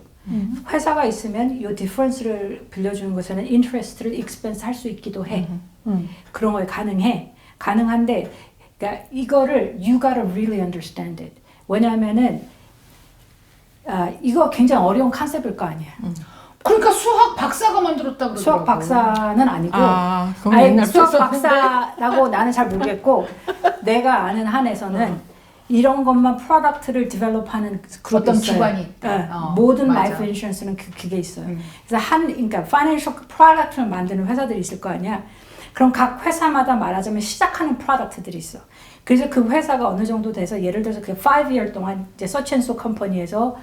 회사가 있으면 이 디퍼런스를 빌려주는 것에는 인트레스트를 익스펜스 할 수 있기도 해. 그런 거에 가능해. 가능한데 그러니까 이거를 you gotta really understand it. 왜냐하면은 이거 굉장히 어려운 컨셉일 거 아니야. 그러니까 수학 박사가 만들었다 그러더라고. 수학 박사는 아니고 그건 아니, 옛날 수학 썼었는데. 박사라고 나는 잘 모르겠고 내가 아는 한에서는 이런 것만 프로덕트를 디벨롭하는 그룹이 어떤 있어요. 기관이 있다. 네, 어, 모든 맞아. 라이프 인슈런스는 그게 있어요. 그래서 그러니까 파이낸셜 프로덕트를 만드는 회사들이 있을 거 아니야. 그럼 각 회사마다 말하자면 시작하는 프로덕트들이 있어. 그래서 그 회사가 어느 정도 돼서 예를 들어서 그 5year 동안 이제 서치앤소 컴퍼니에서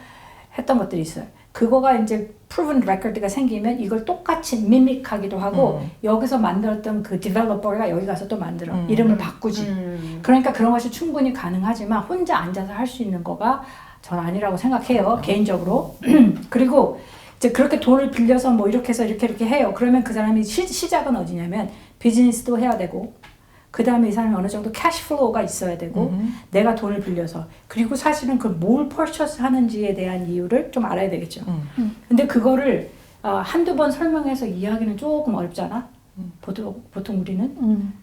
했던 것들이 있어요. 그거가 이제 proven record가 생기면 이걸 똑같이 밈믹하기도 하고 여기서 만들었던 그 디벨로퍼가 여기 가서 또 만들어. 이름을 바꾸지. 그러니까 그런 것이 충분히 가능하지만 혼자 앉아서 할 수 있는 거가 전 아니라고 생각해요. 개인적으로. 그리고 이제 그렇게 돈을 빌려서 뭐 이렇게 해서 이렇게 해요. 그러면 그 사람이 시작은 어디냐면 비즈니스도 해야 되고 그 다음에 이 사람이 어느 정도 캐시플로우가 있어야 되고 내가 돈을 빌려서 그리고 사실은 그 뭘 퍼처스 하는지에 대한 이유를 좀 알아야 되겠죠. 근데 그거를 한두 번 설명해서 이해하기는 조금 어렵잖아. 보통 우리는.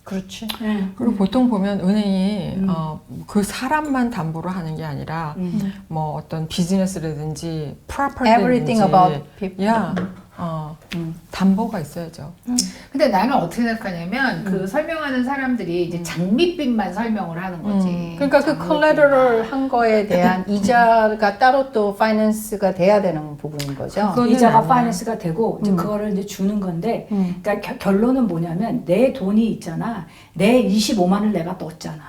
그렇지. 그리고 보통 보면 은행이 그 사람만 담보로 하는 게 아니라 뭐 어떤 비즈니스라든지 Everything 프로퍼티라든지 about people. 담보가 있어야죠. 근데 나는 어떻게 생각하냐면 그 설명하는 사람들이 이제 장밋빛만 설명을 하는 거지. 그러니까 그 콜레터럴 한 거에 대한 이자가 따로 또 파이낸스가 돼야 되는 부분인 거죠. 그거는 이자가 아니야. 파이낸스가 되고 이제 그거를 이제 주는 건데 그러니까 결론은 뭐냐면 내 돈이 있잖아. 내 25만을 내가 넣었잖아.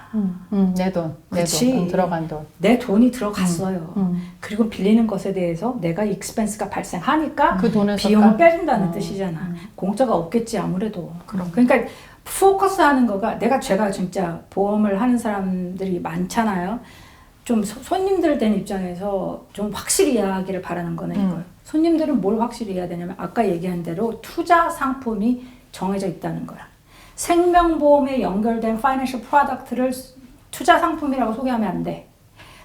내 돈, 그치. 돈 들어간 돈. 내 돈이 들어갔어요. 그리고 빌리는 것에 대해서 내가 익스펜스가 발생하니까 그 돈에서 비용을 빼준다는 뜻이잖아. 공짜가 없겠지 아무래도. 그러니까 포커스하는 거가 제가 진짜 보험을 하는 사람들이 많잖아요. 좀 손님들 된 입장에서 좀 확실히 이해하기를 바라는 거는 이거예요. 손님들은 뭘 확실히 해야 되냐면 아까 얘기한 대로 투자 상품이 정해져 있다는 거야. 생명보험에 연결된 파이낸셜 프로덕트를 투자 상품이라고 소개하면 안 돼.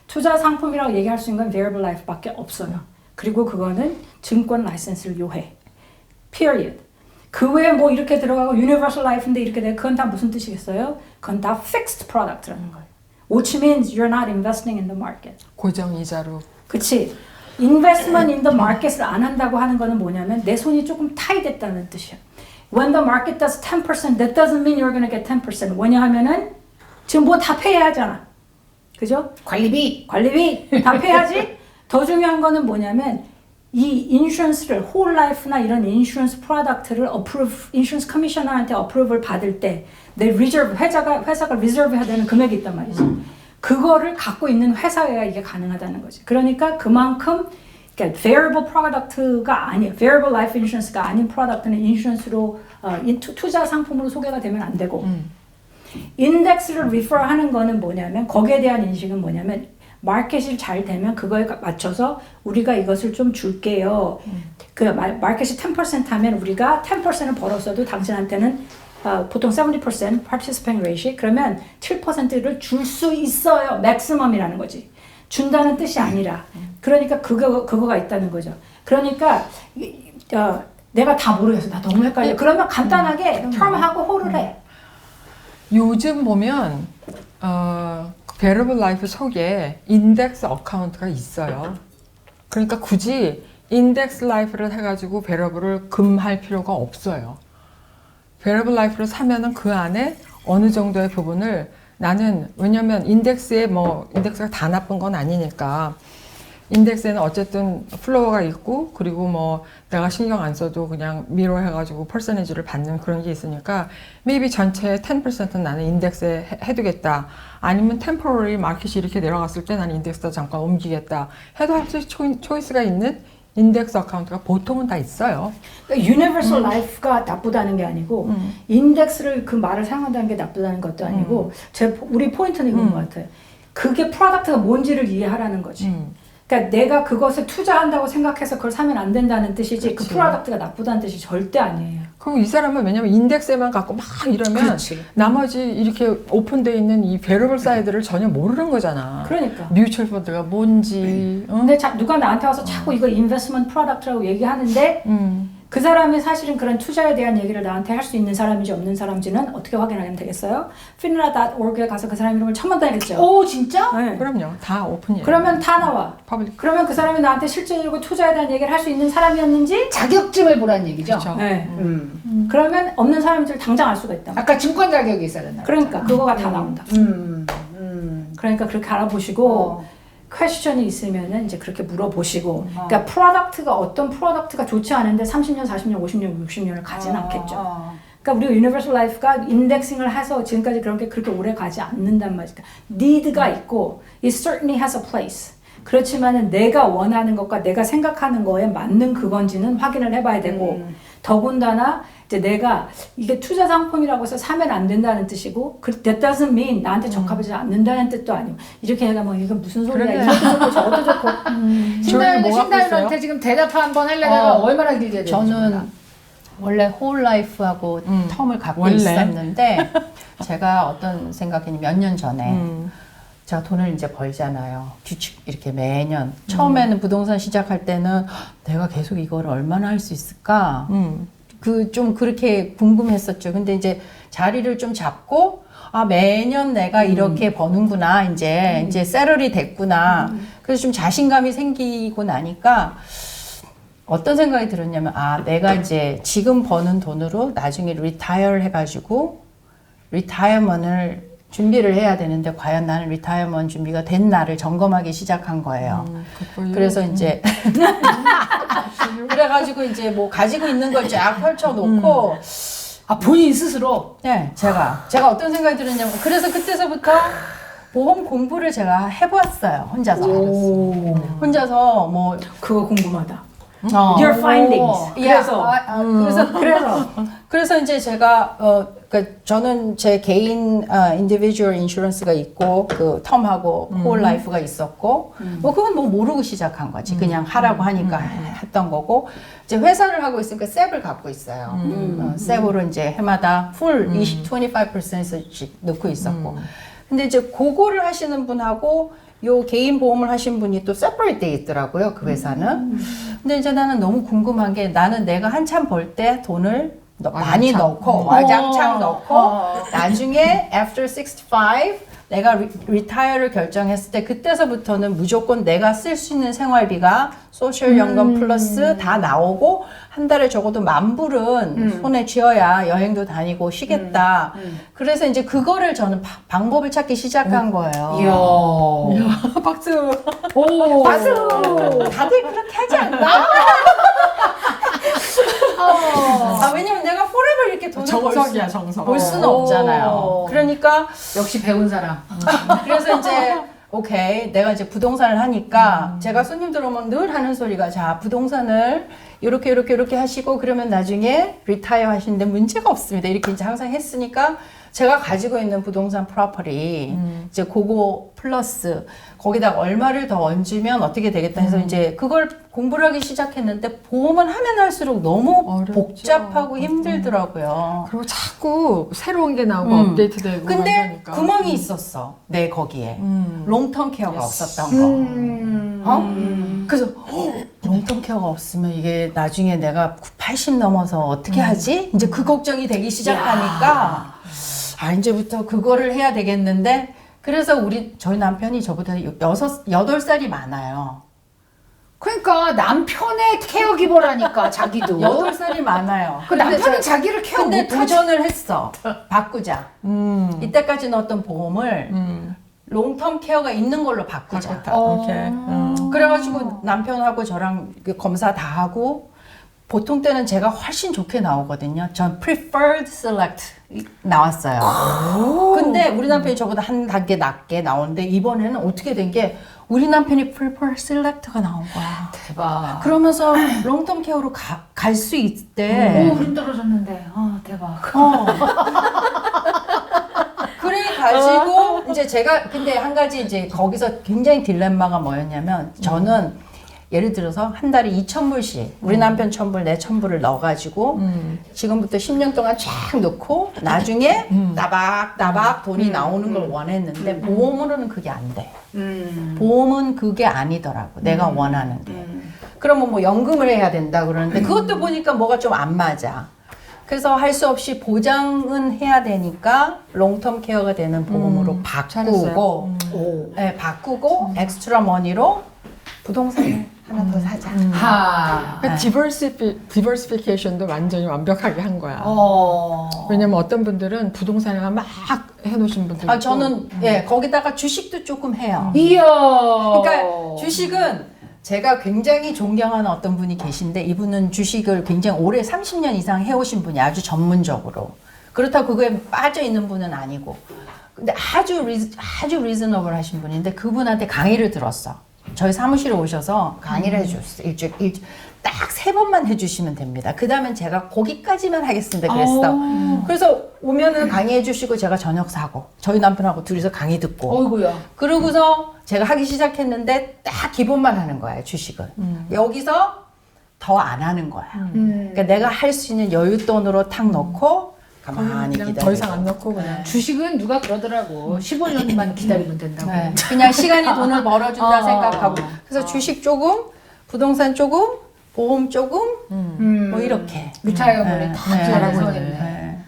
투자 상품이라고 얘기할 수 있는 건 variable life밖에 없어요. 그리고 그거는 증권 라이센스를 요해. period. 그 외에 뭐 이렇게 들어가고 universal life인데 이렇게 돼. 그건 다 무슨 뜻이겠어요? 그건 다 fixed product라는 거예요. Which means you're not investing in the market. 고정 이자로. 그치? investment in the market을 안 한다고 하는 거는 뭐냐면 내 손이 조금 타이됐다는 뜻이야. When the market does 10%, that doesn't mean you're gonna get 10%. 왜냐하면은 지금 뭐 다 페이해야 하잖아. 그죠? 관리비. 관리비 다 페이하지? 더 중요한 거는 뭐냐면 이 인슈런스를 whole life나 이런 인슈런스 프로덕트를 approve, 인슈런스 커미셔너한테 approval 받을 때 내 reserve, 회사가 reserve 해야 되는 금액이 있단 말이지. 그거를 갖고 있는 회사여야 이게 가능하다는 거지. 그러니까 그만큼 그러니까 variable product가 아니에요. variable life insurance가 아닌 프로덕트는 인슈런스로 투자 상품으로 소개가 되면 안 되고 인덱스를 refer 하는 거는 뭐냐면 거기에 대한 인식은 뭐냐면 마켓이 잘 되면 그거에 맞춰서 우리가 이것을 좀 줄게요. 그 마켓이 10% 하면 우리가 10%를 벌었어도 당신한테는 보통 70% participant ratio 그러면 7%를 줄 수 있어요. maximum이라는 거지. 준다는 뜻이 아니라. 그러니까 그거가 있다는 거죠. 그러니까 내가 다 모르겠어. 나 너무 헷갈려. 그러면 간단하게 term하고 홀을 해. 요즘 보면 variable life 속에 인덱스 어카운트가 있어요. 그러니까 굳이 인덱스 라이프를 해가지고 variable을 금할 필요가 없어요. variable life를 사면은 그 안에 어느 정도의 부분을 나는 왜냐면 인덱스에 인덱스가 다 나쁜 건 아니니까 인덱스에는 어쨌든 플로어가 있고 그리고 뭐 내가 신경 안 써도 그냥 미로 해가지고 퍼센티지를 받는 그런 게 있으니까 maybe 전체의 10%는 나는 인덱스에 해두겠다. 아니면 temporary 마켓이 이렇게 내려갔을 때 나는 인덱스에 잠깐 옮기겠다. 해도 할 수 있는 초이스가 있는 인덱스 어카운트가 보통은 다 있어요. 그러니까 universal life가 나쁘다는 게 아니고 인덱스를 그 말을 사용한다는 게 나쁘다는 것도 아니고 우리 포인트는 이건 것 같아요. 그게 프로덕트가 뭔지를 이해하라는 거지. 그러니까 내가 그것을 투자한다고 생각해서 그걸 사면 안 된다는 뜻이지 그렇지. 그 프로덕트가 나쁘다는 뜻이 절대 아니에요. 그리고 이 사람은 왜냐면 인덱스에만 갖고 막 이러면 그렇지. 나머지 이렇게 오픈되어 있는 이 베러블 사이드를 전혀 모르는 거잖아. 그러니까. 뮤추얼 펀드가 뭔지. 근데 누가 나한테 와서 자꾸 이거 인베스트먼트 프로덕트라고 얘기하는데 그 사람이 사실은 그런 투자에 대한 얘기를 나한테 할 수 있는 사람인지 없는 사람인지는 어떻게 확인하면 되겠어요? finra.org에 가서 그 사람 이름을 쳐만 다니겠죠. 오 진짜? 네. 그럼요. 다 오픈이에요. 그러면 다 나와. 퍼블릭. 그러면 그 사람이 나한테 실제로 투자에 대한 얘기를 할 수 있는 사람이었는지 자격증을 보라는 얘기죠. 그렇죠. 네. 그러면 없는 사람인지를 당장 알 수가 있다. 아까 증권 자격이 있어야 된다. 그러니까 그거가 다 나온다. 그러니까 그렇게 알아보시고 퀘스천이 있으면은 이제 그렇게 물어보시고 그러니까 프로덕트가 어떤 프로덕트가 좋지 않은데 30년, 40년, 50년, 60년을 가지는 않겠죠. 그러니까 우리 유니버설 라이프가 인덱싱을 해서 지금까지 그런 게 그렇게 오래 가지 않는단 말이야. 그러니까 need가 있고 it certainly has a place. 그렇지만은 내가 원하는 것과 내가 생각하는 거에 맞는 그건지는 확인을 해봐야 되고 더군다나 이제 내가 이게 투자 상품이라고 해서 사면 안 된다는 뜻이고 that doesn't mean 나한테 적합하지 않는다는 뜻도 아니고 이렇게 해가 뭐 이건 무슨 소리야 그러게. 이것도 좋고 저것도 좋고 신다윤한테 지금 대답 한번 하려다가 얼마나 길게 되죠? 저는 원래 홀 라이프하고 텀을 갖고 원래? 있었는데 제가 어떤 생각이니 몇 년 전에 제가 돈을 이제 벌잖아요. 규칙 이렇게 매년 처음에는 부동산 시작할 때는 내가 계속 이걸 얼마나 할 수 있을까? 좀 그렇게 궁금했었죠. 근데 이제 자리를 좀 잡고 매년 내가 이렇게 버는구나. 이제 세럴이 됐구나. 그래서 좀 자신감이 생기고 나니까 어떤 생각이 들었냐면 내가 이제 지금 버는 돈으로 나중에 리타이어를 해가지고 리타이어먼을 준비를 해야 되는데 과연 나는 리타이어먼 준비가 된 날을 점검하기 시작한 거예요. 그래서 이제 그래가지고 이제 뭐 가지고 있는 걸 쫙 펼쳐놓고 본인 스스로? 네, 제가 어떤 생각이 들었냐면 그래서 그때서부터 보험 공부를 제가 해보았어요. 혼자서 뭐 그거 궁금하다. Your findings. 그래서 그래서 이제 제가 그러니까 저는 제 개인 individual insurance가 있고 그 텀하고 whole life가 있었고 뭐 그건 뭐 모르고 시작한 거지. 그냥 하라고 하니까 했던 거고 이제 회사를 하고 있으니까 셉을 갖고 있어요. 셉으로 이제 해마다 full 25%씩 넣고 있었고. 근데 이제 그거를 하시는 분하고 요 개인 보험을 하신 분이 또 separate 돼 있더라고요. 그 회사는. 근데 이제 나는 너무 궁금한 게 나는 내가 한참 벌 때 돈을 많이 넣고 와장창 넣고 나중에 after 65 내가 retire를 결정했을 때 그때서부터는 무조건 내가 쓸 수 있는 생활비가 소셜연금 플러스 다 나오고 한 달에 적어도 10,000불은 손에 쥐어야 여행도 다니고 쉬겠다. 그래서 이제 그거를 저는 방법을 찾기 시작한 거예요. 이야. 박수. 오. 박수! 다들 그렇게 하지 않나? 왜냐면 내가 forever 이렇게 돈을 정석이야, 정석. 벌 수는 오. 없잖아요. 그러니까 역시 배운 사람. 그래서 이제 오케이 내가 이제 부동산을 하니까 제가 손님들 오면 늘 하는 소리가 자 부동산을 이렇게 하시고 그러면 나중에 리타이어 하시는데 문제가 없습니다. 이렇게 이제 항상 했으니까 제가 가지고 있는 부동산 프로퍼티 이제 그거 플러스 거기다가 얼마를 더 얹으면 어떻게 되겠다 해서 이제 그걸 공부를 하기 시작했는데 보험은 하면 할수록 너무 어렵죠. 복잡하고 힘들더라고요. 그리고 자꾸 새로운 게 나오고 업데이트되고 근데 하니까. 구멍이 있었어. 내 거기에. 롱텀 케어가 없었던 거. 그래서 롱텀 케어가 없으면 이게 나중에 내가 80 넘어서 어떻게 하지? 이제 그 걱정이 되기 시작하니까 이제부터 그거를 해야 되겠는데 그래서 저희 남편이 저보다 8살이 많아요. 그러니까 남편의 케어기버라니까 자기도. 8살이 많아요. 그 남편은 자기를 케어 근데 못하지. 도전을 했어. 바꾸자. 이때까지 넣었던 보험을 롱텀 케어가 있는 걸로 바꾸자. 오케이. 그래가지고 남편하고 저랑 그 검사 다 하고 보통 때는 제가 훨씬 좋게 나오거든요. 전 preferred select 나왔어요. 근데 우리 남편이 저보다 한 단계 낮게 나오는데 이번에는 어떻게 된 게 우리 남편이 preferred select가 나온 거야. 대박. 그러면서 롱텀 케어로 갈 수 있대. 오, 흐름 떨어졌는데. 대박. 그래 가지고 이제 제가 근데 한 가지 이제 거기서 굉장히 딜레마가 뭐였냐면 저는 예를 들어서 한 달에 2,000불씩 우리 남편 1,000불 내 1,000불을 넣어가지고 지금부터 10년 동안 쫙 넣고 나중에 따박따박 돈이 나오는 걸 원했는데 보험으로는 그게 안 돼. 보험은 그게 아니더라고. 내가 원하는 게. 그러면 뭐 연금을 해야 된다 그러는데 그것도 보니까 뭐가 좀 안 맞아. 그래서 할 수 없이 보장은 해야 되니까 롱텀 케어가 되는 보험으로 바꾸고 네, 바꾸고 엑스트라 머니로 부동산을 하나 더 사자. 그러니까 디버시피케이션도 완전히 완벽하게 한 거야. 어. 왜냐면 어떤 분들은 부동산에만 막 해놓으신 분들 있고. 저는 거기다가 주식도 조금 해요. 이야. 그러니까 주식은 제가 굉장히 존경하는 어떤 분이 계신데 이분은 주식을 굉장히 오래 30년 이상 해오신 분이 아주 전문적으로 그렇다고 그거에 빠져 있는 분은 아니고 근데 아주 리즈너블 하신 분인데 그분한테 강의를 들었어. 저희 사무실에 오셔서 강의를 해줬어. 일주일 딱 3번만 해주시면 됩니다. 그 다음엔 제가 거기까지만 하겠습니다. 그랬어. 그래서 오면은 강의해 주시고 제가 저녁 사고 저희 남편하고 둘이서 강의 듣고 어이구야. 그러고서 제가 하기 시작했는데 딱 기본만 하는 거예요. 주식은. 여기서 더 안 하는 거야. 그러니까 내가 할 수 있는 여윳돈으로 탁 넣고 가만히 그냥 기다리고 더 이상 안 넣고 그냥. 주식은 누가 그러더라고. 15년만 기다리면 된다고. 네, 그냥 시간이 돈을 벌어준다 어. 생각하고 그래서 주식 조금 부동산 조금 보험 조금 뭐 이렇게 리타이어먼이 네, 다 네, 잘하고 네, 있네. 네.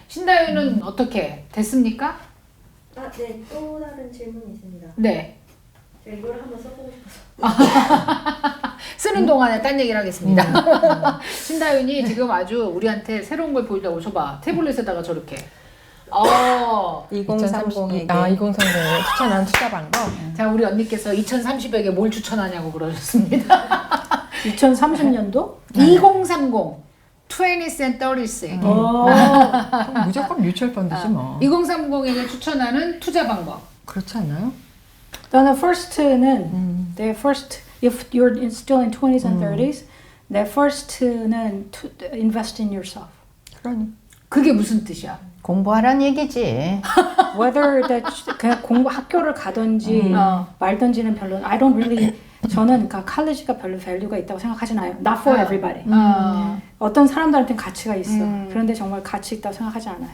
신다윤은 어떻게 됐습니까? 네, 또 다른 질문이 있습니다. 네. 제가 이걸 한번 써보고 싶어서. 쓰는 동안에 딴 얘기를 하겠습니다. 신다윤이 지금 아주 우리한테 새로운 걸 보이려 오셔봐. 태블릿에다가 저렇게. 2030에게 2030에 추천한 투자 방법. 자, 우리 언니께서 2030에게 뭘 추천하냐고 그러셨습니다. 2030년도? 2030. 20th and 30th. 그럼 무조건 뮤추얼 펀드지 뭐. 2030에게 추천하는 투자 방법. 그렇지 않아요? 나는 first는 내 first if you're still in 20s and 30s, 내 first는 to invest in yourself. 그러니 그게 무슨 뜻이야? 공부하란 얘기지. Whether that 그냥 공부 학교를 가든지 말든지는 별로 I don't really 저는 그러니까 칼리지가 별로 밸류가 있다고 생각하진 않아요. Not for everybody. 어떤 사람들한테는 가치가 있어. 그런데 정말 가치 있다고 생각하지 않아요.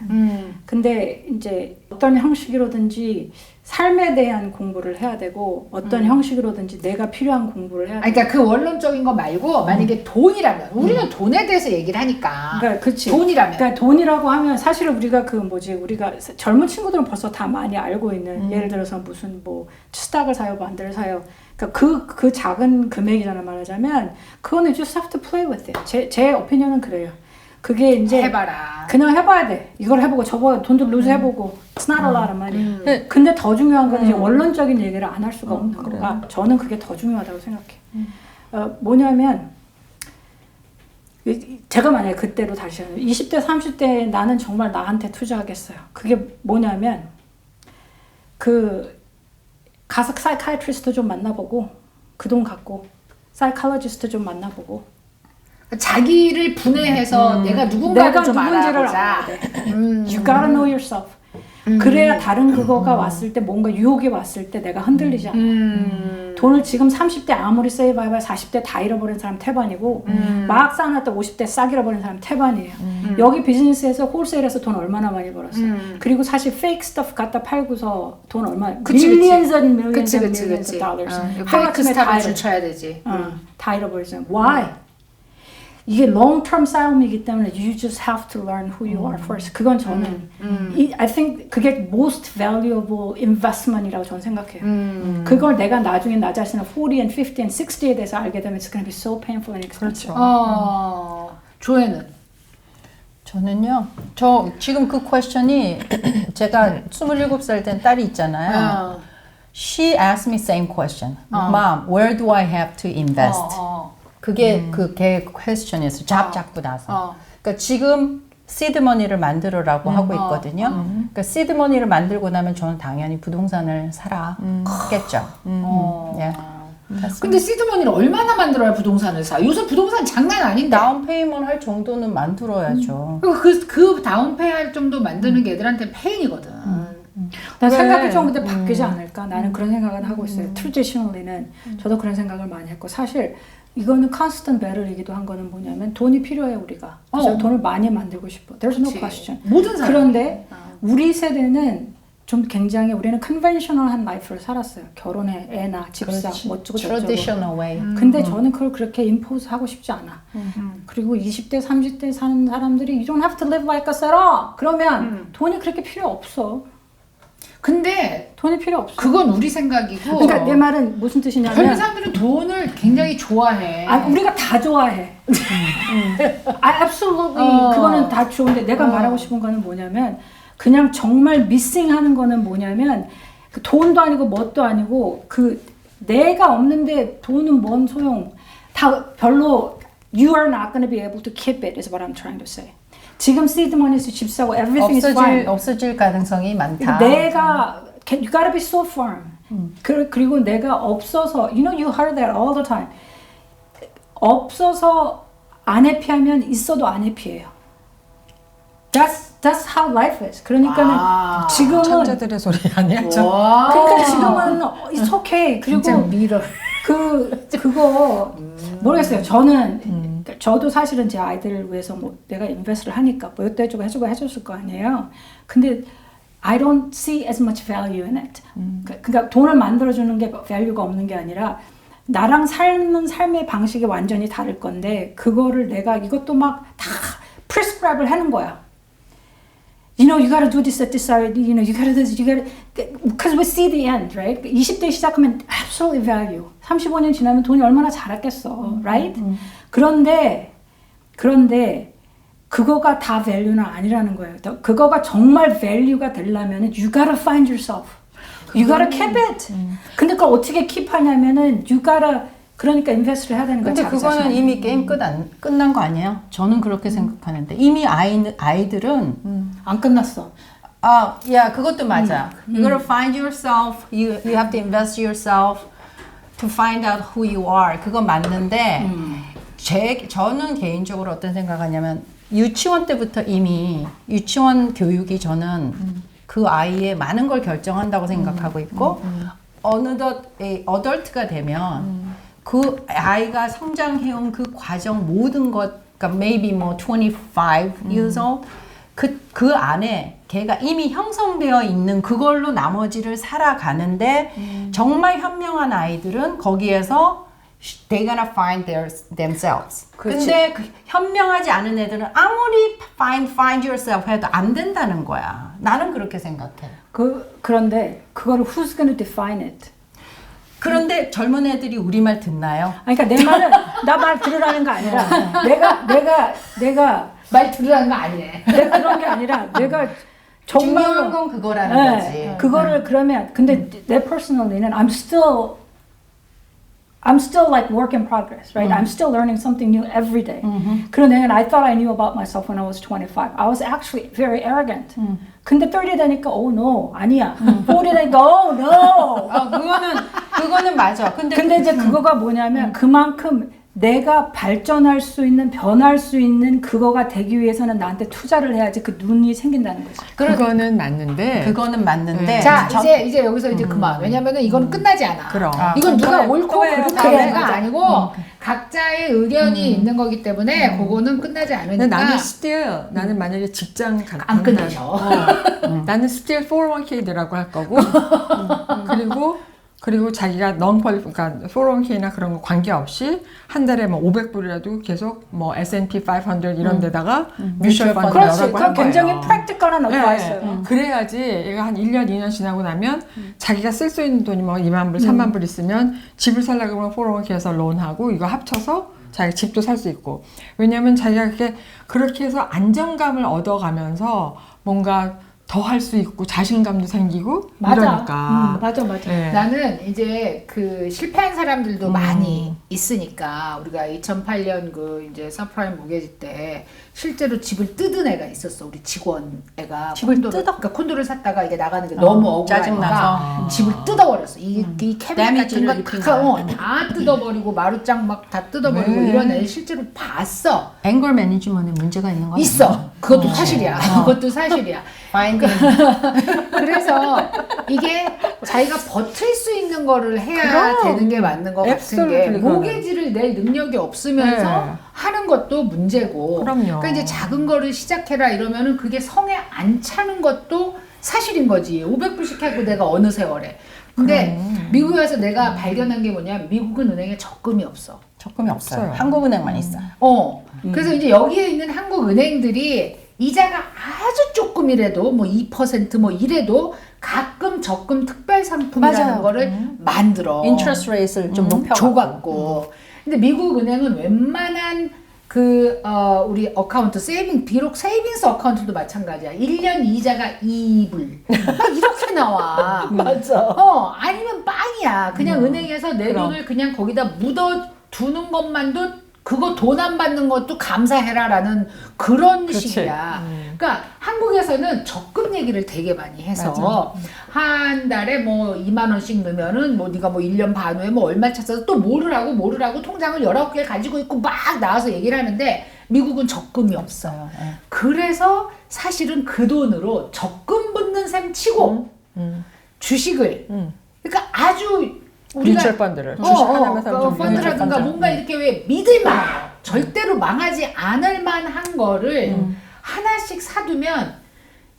근데 이제 어떤 형식으로든지 삶에 대한 공부를 해야 되고 어떤 형식으로든지 내가 필요한 공부를 해야 아니, 되고. 그러니까 그 원론적인 거 말고 만약에 돈이라면 우리는 돈에 대해서 얘기를 하니까 그러니까 그치. 돈이라면 그러니까 돈이라고 하면 사실 우리가 그 뭐지 우리가 젊은 친구들은 벌써 다 많이 알고 있는 예를 들어서 무슨 뭐 스탁을 사요, 반대를 사요. 그러니까 그 작은 금액이잖아 말하자면 그거는 just have to play with it. 제 오피니언은 그래요. 그게 이제 해봐라. 그냥 해봐야 돼. 이걸 해보고 저거 돈도 루즈 해보고 it's not a lot of money. 근데 더 중요한 건 이제 원론적인 얘기를 안 할 수가 없는 거가 저는 그게 더 중요하다고 생각해. 뭐냐면 제가 만약에 그때로 다시 하면 20대 30대에 나는 정말 나한테 투자하겠어요. 그게 뭐냐면 가서 사이카이트리스트 좀 만나보고 그 돈 갖고 사이콜로지스트 좀 만나보고 자기를 분해해서 내가 누군가를 좀 누군지를 알아보자. 알아야 돼. You gotta know yourself. 그래야 다른 그거가 왔을 때 뭔가 유혹이 왔을 때 내가 흔들리지 않아. 돈을 지금 30대 아무리 세이브해봐야 40대 다 잃어버린 사람 태반이고 막 쌓아놨다 50대 싹 잃어버린 사람 태반이에요. 여기 비즈니스에서 홀세일에서 돈 얼마나 많이 벌었어. 그리고 사실 페이크 스터프 갖다 팔고서 돈 얼마나 millions and millions and millions of dollars. 페이크 스탑을 줄쳐야 되지. 다 잃어버리잖아. Why? 이게 long term 싸움이기 때문에 you just have to learn who you are first. 그건 저는 I think 그게 most valuable investment이라고 저는 생각해요. 그걸 내가 나중에 나 자신을 40 and 50 and 60에 대해서 알게 되면 it's going to be so painful and expensive. 조회는? 저는요. 저 지금 그 퀘스천이 제가 27살 땐 딸이 있잖아요. She asked me same question. Mom, where do I have to invest? 그게 그걔 퀘스천이었어요. 잡고 나서. 그러니까 지금 시드머니를 만들어라고 하고 있거든요. 그러니까 시드머니를 만들고 나면 저는 당연히 부동산을 사라 했겠죠. 예. 근데 시드머니를 얼마나 만들어야 부동산을 사? 요새 부동산 장난 아닌데. 다운 페이먼트 할 정도는 만들어야죠. 그 다운페이 할 정도 만드는 게 애들한테 페인이거든. 난 생각이 좀 근데 바뀌지 않을까? 나는 그런 생각은 하고 있어요. 트레디셔널리는 저도 그런 생각을 많이 했고 사실 이거는 constant battle이기도 한 거는 뭐냐면 돈이 필요해 우리가. 그래서 돈을 많이 만들고 싶어. There's no question. 모든 사람. 그런데 우리 세대는 좀 굉장히 우리는 컨벤셔널한 라이프를 살았어요. 결혼해, 애나, 집사, 뭐 어쩌고 저쩌고. Traditional way. 근데 저는 그걸 그렇게 임포즈 하고 싶지 않아. 그리고 20대, 30대 사는 사람들이 You don't have to live like us at all. 그러면 돈이 그렇게 필요 없어. 근데 돈이 필요 없어. 그건 우리 생각이고. 그러니까 내 말은 무슨 뜻이냐면 젊은 사람들은 돈을 굉장히 좋아해. 우리가 다 좋아해. absolutely. 그거는 다 좋은데 내가 말하고 싶은 거는 뭐냐면 그냥 정말 미싱하는 거는 뭐냐면 그 돈도 아니고 뭣도 아니고 그 내가 없는데 돈은 뭔 소용. 다 별로 You are not going to be able to keep it is what I'm trying to say. 지금 시드머니에서 집 사고 everything is fine. 없어질 가능성이 많다. 내가 you gotta be so firm. 그리고 내가 없어서 you know you heard that all the time. 없어서 안 해피하면 있어도 안 해피해요. That's how life is. 그러니까는 지금은 천재들의 소리 아니야? 그러니까 지금은 it's okay. 그리고 진짜 밀어. 그거 모르겠어요. 저도 사실은 제 아이들을 위해서 뭐 내가 인베스트를 하니까 뭐 이것도 해주고 해줬을 거 아니에요. 근데 I don't see as much value in it. 그러니까 돈을 만들어주는 게 value가 없는 게 아니라 나랑 사는 삶의 방식이 완전히 다를 건데 그거를 내가 이것도 막 다 prescribe를 하는 거야. You know, you gotta do this at this hour. You know, you gotta do this. You gotta, because we see the end, right? 20대 시작하면 absolutely value. 35년 지나면 돈이 얼마나 자랐겠어, right? 그런데 그거가 다 value는 아니라는 거예요. 그거가 정말 value가 되려면은 you gotta find yourself. You gotta keep it. 근데 그걸 어떻게 keep하냐면은 you gotta 그러니까 인베스트를 해야 되는 거야. 근데 그거는 이미 게임 끝난 거 아니에요? 저는 그렇게 생각하는데 이미 아이들은 안 끝났어. 그것도 맞아. You gotta find yourself. You have to invest yourself. to find out who you are. 그건 맞는데 저는 개인적으로 어떤 생각하냐면 유치원 때부터 이미 유치원 교육이 저는 그 아이의 많은 걸 결정한다고 생각하고 있고 어느덧 어덜트가 되면 그 아이가 성장해온 그 과정 모든 것, 그러니까 maybe 뭐 25 years old 그 안에 걔가 이미 형성되어 있는 그걸로 나머지를 살아가는데 정말 현명한 아이들은 거기에서 they're gonna find themselves. 근데 그 현명하지 않은 애들은 아무리 find yourself 해도 안 된다는 거야. 나는 그렇게 생각해. 그런데 그거를 who's going to define it? 그런데 젊은 애들이 우리 말 듣나요? 아니, 그러니까 내 말은 나 말 들으라는 거 아니라 내가 말 들으라는 거 아니네. 그런 게 아니라 내가 중요한 정말로 건 그거라는 거지. 그거를 그러면 근데 내 personally는 I'm still like work in progress, right? I'm still learning something new every day. 그런 내가 I thought I knew about myself when I was 25. I was actually very arrogant. 근데 30 되니까 oh no 아니야. 40 되니까 oh no. 그거는 맞아. 근데 이제 그거가 뭐냐면 그만큼 내가 발전할 수 있는 변할 수 있는 그거가 되기 위해서는 나한테 투자를 해야지 그 눈이 생긴다는 거지. 그거는 맞는데 그거는 맞는데. 자, 이제 여기서 이제 그만. 왜냐면은 이건 끝나지 않아. 그럼. 이건 누가 그래, 옳고 그래, 그르다가 그래, 아니고 각자의 의견이 있는 거기 때문에 그거는 끝나지 근데 않으니까 나는 still 나는 만약에 직장 안 끝나죠. 나는 still 401k라고 할 거고 그리고 자기가 그러니까 401k나 그런 거 관계없이 한 달에 뭐 500불이라도 계속 뭐 S&P 500 이런 데다가 뮤추얼 펀드 그렇지. 여러 번 그건 굉장히 거예요. 프랙티컬한 어드바이스예요. 그래야지 얘가 한 1년, 2년 지나고 나면 자기가 쓸 수 있는 돈이 뭐 2만 불, 3만 불 있으면 집을 살려고 그러면 401k에서 론하고 이거 합쳐서 자기가 집도 살 수 있고. 왜냐면 자기가 그렇게 해서 안정감을 얻어가면서 뭔가 더 할 수 있고 자신감도 생기고 이러니까. 맞아. 네. 나는 이제 그 실패한 사람들도 많이 있으니까 우리가 2008년 그 이제 서프라임 모게지 때 실제로 집을 뜯은 애가 있었어. 우리 직원 애가 집을 뜯어? 그러니까 콘도를 샀다가 이게 나가는 게 너무 억울하니까 짜증나서. 집을 뜯어버렸어. 이 캐비닛 같은 데미지를 입힌 거 다 뜯어버리고 마루장 막 다 뜯어버리고 네. 이런 애 실제로 봤어. 앵걸 매니지먼트에 문제가 있는 건 있어. 그것도 사실이야. 그것도 사실이야. 그래서 이게 자기가 버틸 수 있는 거를 해야 그럼. 되는 게 맞는 것 같은 게 Absolutely 그거는. 모게지를 낼 능력이 없으면서 네. 하는 것도 문제고 그럼요. 그러니까 이제 작은 거를 시작해라 이러면은 그게 성에 안 차는 것도 사실인 거지. 500불씩 하고 내가 어느 세월에. 근데 미국에 와서 내가 발견한 게 뭐냐면 미국은 은행에 적금이 없어. 적금이 없어요. 없어요. 한국은행만 있어요. 그래서 이제 여기에 있는 한국 은행들이 이자가 아주 조금이라도 뭐 2% 뭐 이래도 가끔 적금 특별 상품이라는 맞아요. 거를 만들어. 인트레스트 레이트를 좀 높여갖고. 줘갖고. 근데 미국 은행은 웬만한 우리 어카운트 비록 세이빙스 어카운트도 마찬가지야. 1년 이자가 2불. 막 이렇게 나와. 맞아. 아니면 빵이야. 그냥 은행에서 내 그럼. 돈을 그냥 거기다 묻어두는 것만도 그거 돈 안 받는 것도 감사해라라는 그런 그렇지. 식이야. 그러니까 한국에서는 적금 얘기를 되게 많이 해서 한 달에 뭐 2만 원씩 넣으면은 뭐 네가 뭐 1년 반 후에 뭐 얼마 찾아서 또 모르라고 통장을 19개 가지고 있고 막 나와서 얘기를 하는데 미국은 적금이 없어요. 그래서 사실은 그 돈으로 적금 붙는 셈 치고 주식을 그러니까 아주 우리가 뮤추얼 펀드를 주식 하나만 사면 좀 펀드라든가 뮤추얼 펀드. 뭔가 이렇게 왜 믿을만한 절대로 망하지 않을 만한 거를 하나씩 사두면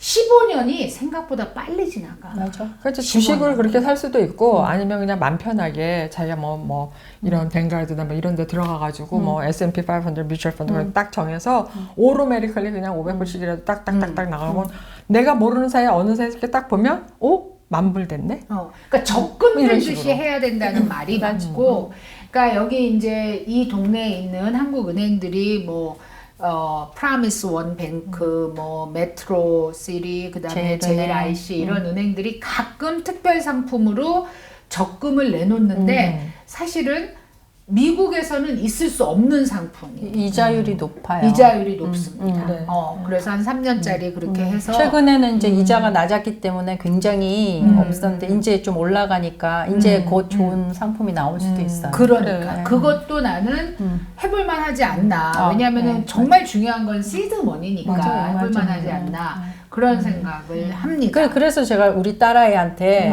15년이 생각보다 빨리 지나가. 맞아. 그렇죠. 주식을 그렇게 살 수도 있고 아니면 그냥 맘 편하게 자기가 뭐 이런 뱅가드나 뭐 이런 데 들어가가지고 뭐 S&P 500 뮤추얼 펀드 딱 정해서 오토매티컬리 그냥 500불씩이라도 딱딱딱딱 나가고 내가 모르는 사이에 어느 사이에 이렇게 딱 보면 만불 됐네? 그러니까 적금 이런 들듯이 식으로. 해야 된다는 말이 맞고, 그러니까 여기 이제 이 동네에 있는 한국 은행들이 프라미스 원뱅크, 메트로 시리, 그다음에 JLIC 이런 은행들이 가끔 특별 상품으로 적금을 내놓는데 사실은 미국에서는 있을 수 없는 상품이에요. 이자율이 높아요. 이자율이 높습니다. 네. 그래서 한 3년짜리 그렇게 해서 최근에는 이제 이자가 낮았기 때문에 굉장히 없었는데 이제 좀 올라가니까 이제 곧 좋은 상품이 나올 수도 있어요. 그러니까 그래. 그것도 나는 해볼만 하지 않나. 왜냐하면은 네, 정말 중요한 건 시드 머니니까 맞아요, 해볼만 맞아요. 하지 않나 그런 생각을 합니다. 그래서 제가 우리 딸아이한테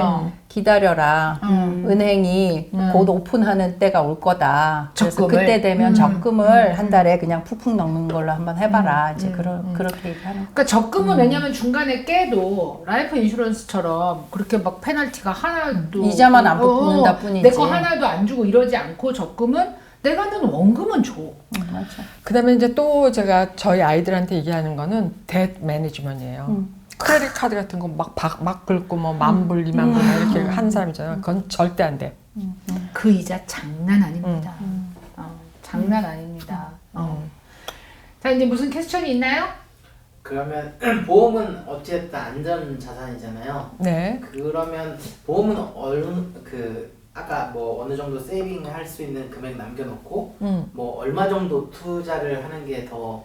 기다려라. 은행이 곧 오픈하는 때가 올 거다. 그래서 적금을? 그때 되면 적금을 한 달에 그냥 푹푹 넣는 걸로 한번 해봐라. 이제 그렇게 얘기하는. 그러니까 적금은 왜냐면 중간에 깨도 라이프 인슈런스처럼 그렇게 막 페널티가 하나도 이자만 안 붙는다 뿐이지. 내 거 하나도 안 주고 이러지 않고 적금은 내가 는 원금은 줘. 맞아. 그다음에 이제 또 제가 저희 아이들한테 얘기하는 거는 뎃 매니지먼트예요. 크레딧 카드 같은 거 막 긁고 뭐 10,000불, 20,000불 이렇게 한 사람 있잖아요. 그건 절대 안 돼. 그 이자 장난 아닙니다. 장난 아닙니다. 자 이제 무슨 퀘스천이 있나요? 그러면 보험은 어찌됐든 안전 자산이잖아요. 네. 그러면 보험은 아까 뭐 어느 정도 세이빙을 할 수 있는 금액 남겨놓고 뭐 얼마 정도 투자를 하는 게 더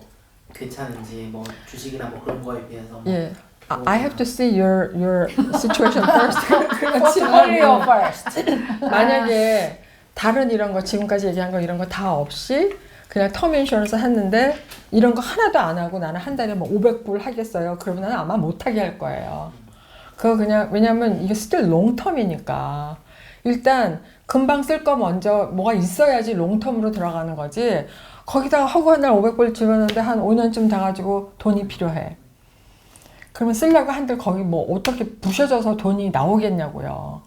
괜찮은지 뭐 주식이나 뭐 그런 거에 비해서 뭐 예. I have to see your situation first. Only your first. 만약에 다른 이런 거 지금까지 얘기한 거 이런 거 다 없이 그냥 텀 인슈런스 했는데 이런 거 하나도 안 하고 나는 한 달에 뭐 500불 하겠어요. 그러면 나는 아마 못 하게 할 거예요. 그거 그냥 왜냐면 이게 still 롱텀이니까 일단 금방 쓸 거 먼저 뭐가 있어야지 롱텀으로 들어가는 거지. 거기다가 허구한 날 500불 집어넣는데 한 5년쯤 돼가지고 돈이 필요해. 그러면 쓰려고 한들 거기 뭐 어떻게 부셔져서 돈이 나오겠냐고요.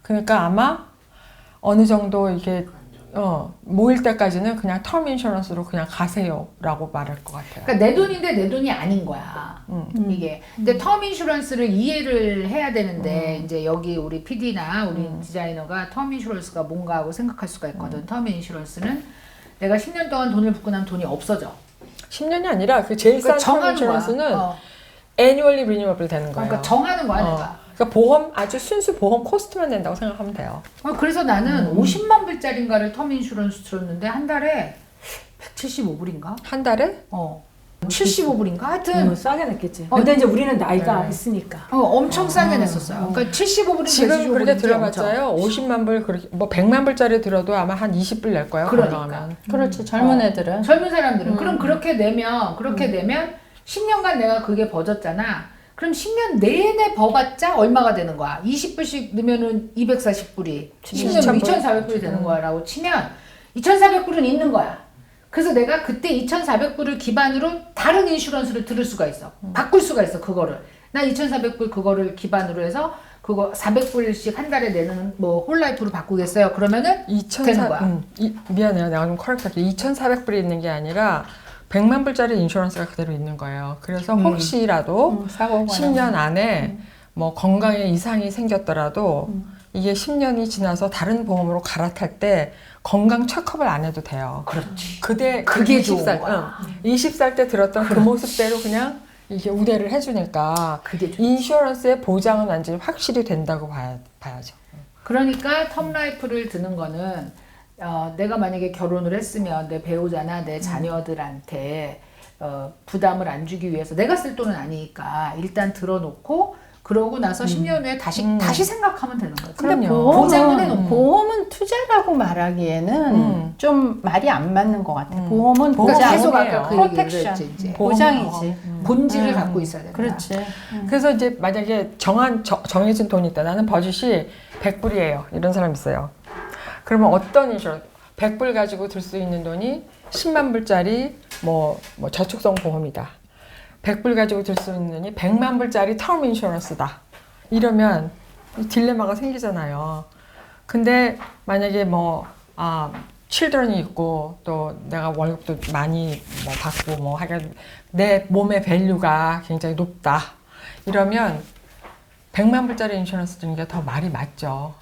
그러니까 아마 어느 정도 이게 모일 때까지는 그냥 텀 인슈런스로 그냥 가세요라고 말할 것 같아요. 그러니까 내 돈인데 내 돈이 아닌 거야. 이게. 근데 텀 인슈런스를 이해를 해야 되는데 이제 여기 우리 PD나 우리 디자이너가 텀 인슈런스가 뭔가 하고 생각할 수가 있거든. 텀 인슈런스는 내가 10년 동안 돈을 붓고 나면 돈이 없어져. 10년이 아니라 그 제일 싼 그러니까 텀 정하는 인슈런스는 거야. annually renewable 되는 거예요. 그러니까 정하는 거야 내가. 그러니까 보험 아주 순수 보험 코스트만 낸다고 생각하면 돼요. 그래서 나는 50만 불짜리인가를 텀 인슈런스 들었는데 한 달에 175불인가? 한 달에? 75불인가? 하여튼 싸게 냈겠지. 근데 이제 우리는 나이가 네. 있으니까. 엄청 싸게 냈었어요. 그러니까 75불인가 지금 그렇게 들어봤자요. 50만 불 그렇게 뭐 100만 불짜리 들어도 아마 한 20불 낼 거예요. 그러니까. 건강하면. 그렇지. 젊은 애들은. 젊은 사람들은 그럼 그렇게 내면 10년간 내가 그게 버졌잖아. 그럼 10년 내내 버봤자 얼마가 되는 거야? 20불씩 넣으면은 240불이 10년 2,400불이 되는 거야라고 치면 2,400불은 있는 거야. 그래서 내가 그때 2,400불을 기반으로 다른 인슈런스를 들을 수가 있어. 바꿀 수가 있어 그거를. 나 2,400불 그거를 기반으로 해서 그거 400불씩 한 달에 내는 뭐 홀라이프로 바꾸겠어요. 그러면은 되는 거야. 미안해요. 내가 좀 커렉트할게. 2,400불이 있는 게 아니라 100만 불짜리 인슈런스가 그대로 있는 거예요. 그래서 혹시라도 사고가 10년 안에 뭐 건강에 이상이 생겼더라도 이게 10년이 지나서 다른 보험으로 갈아탈 때 건강 체크업을 안 해도 돼요. 그렇지. 그게 20살, 20살 때 들었던 그 모습대로 그냥 이게 우대를 해주니까 그게 좋지. 인슈런스의 보장은 완전히 확실히 된다고 봐야죠. 그러니까 텀라이프를 드는 거는 내가 만약에 결혼을 했으면 내 배우자나 내 자녀들한테 부담을 안 주기 위해서 내가 쓸 돈은 아니니까 일단 들어놓고 그러고 나서 10년 후에 다시 생각하면 되는 거죠. 근데 그럼요. 보장을 해놓고. 보험은 투자라고 말하기에는 좀 말이 안 맞는 것 같아. 보험은 보험은 보장, 계속 아까 그 얘기를 프로텍션, 했지, 이제. 보장이지. 본질을 갖고 있어야 된다. 그렇지. 그래서 이제 만약에 정해진 돈이 있다. 나는 버짓이 100불이에요. 이런 사람 있어요. 그러면 어떤 인슈런스? 100불 가지고 들 수 있는 돈이 10만 불짜리 뭐 저축성 보험이다. 100불 가지고 들 수 있는 돈이 100만 불짜리 텀 인슈런스다. 이러면 딜레마가 생기잖아요. 근데 만약에 children이 있고 또 내가 월급도 많이 받고 하여간 내 몸의 밸류가 굉장히 높다. 이러면 100만 불짜리 인슈런스 드는 게 더 말이 맞죠.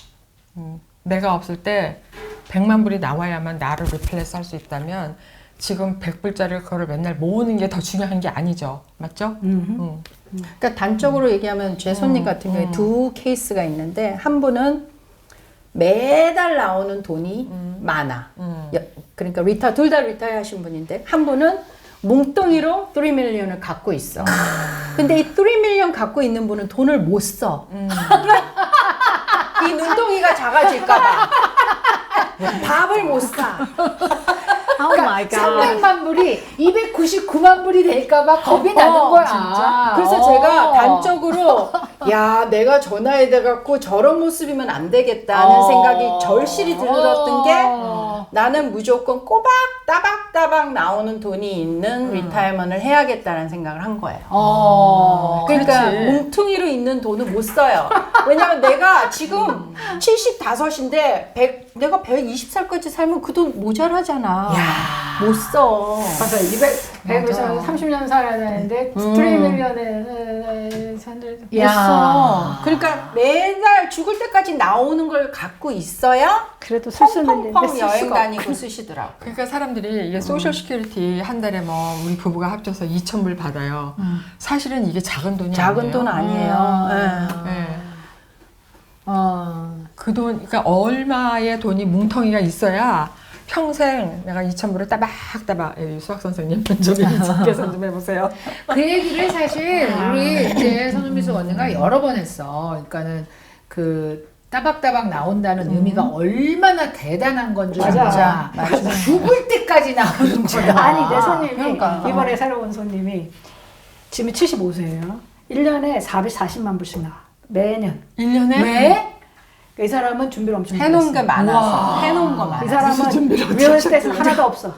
내가 없을 때 100만 불이 나와야만 나를 리플레이스 할 수 있다면 지금 100불짜리 그거를 맨날 모으는 게 더 중요한 게 아니죠. 맞죠? 그러니까 단적으로 얘기하면 제 손님 같은 경우에 두 케이스가 있는데 한 분은 매달 나오는 돈이 많아. 그러니까 둘 다 리타이어 하신 분인데 한 분은 뭉뚱이로 3 밀리언을 갖고 있어. 근데 이 3 밀리언 갖고 있는 분은 돈을 못 써. 이 눈덩이가 작아질까봐 밥을 못 사. 그러니까 300만 불이 299만 불이 될까봐 겁이 나는 거야. 진짜? 그래서 제가 단적으로 야 내가 저 나이 돼갖고 저런 모습이면 안 되겠다는 생각이 절실히 들었던 게 나는 무조건 꼬박 따박따박 나오는 돈이 있는 리타이어먼을 해야겠다는 생각을 한 거예요. 그러니까 그렇지. 뭉퉁이로 있는 돈은 못 써요. 왜냐면 내가 지금 75인데 내가 120살까지 살면 그 돈 모자라잖아. 못 써. 맞아. 100에서 30년 살아야 되는데 3 밀리언에 못 써. 그러니까 매달 죽을 때까지 나오는 걸 갖고 있어야 그래도 쓸 수 있는 펑펑 여행 다니고 쓰시더라고. 그러니까 사람들이 이게 소셜 시큐리티 한 달에 뭐 우리 부부가 합쳐서 2,000불 받아요. 사실은 이게 작은 돈이 작은 아니에요. 돈 아니에요. 네. 그 돈, 그러니까 얼마의 돈이 뭉텅이가 있어야 평생 내가 2,000불을 따박따박 수학 선생님 좀 계산 좀 해보세요. 그 얘기를 사실 우리 이제 손흥미숙 언니가 여러 번 했어. 그러니까는 그 따박따박 나온다는 의미가 얼마나 대단한 건 줄 맞아. 알아. 죽을 때까지 나오는 거다. 아니 내 손님이 그러니까. 이번에 새로 온 손님이 지금 75세예요. 1년에 440만 불씩 나와. 매년. 1년에? 왜? 이 사람은 준비를 엄청 해놓은 게 잘했어. 많아서. 해놓은 거 이 많아. 사람은 리얼스테이트 하나도 없어.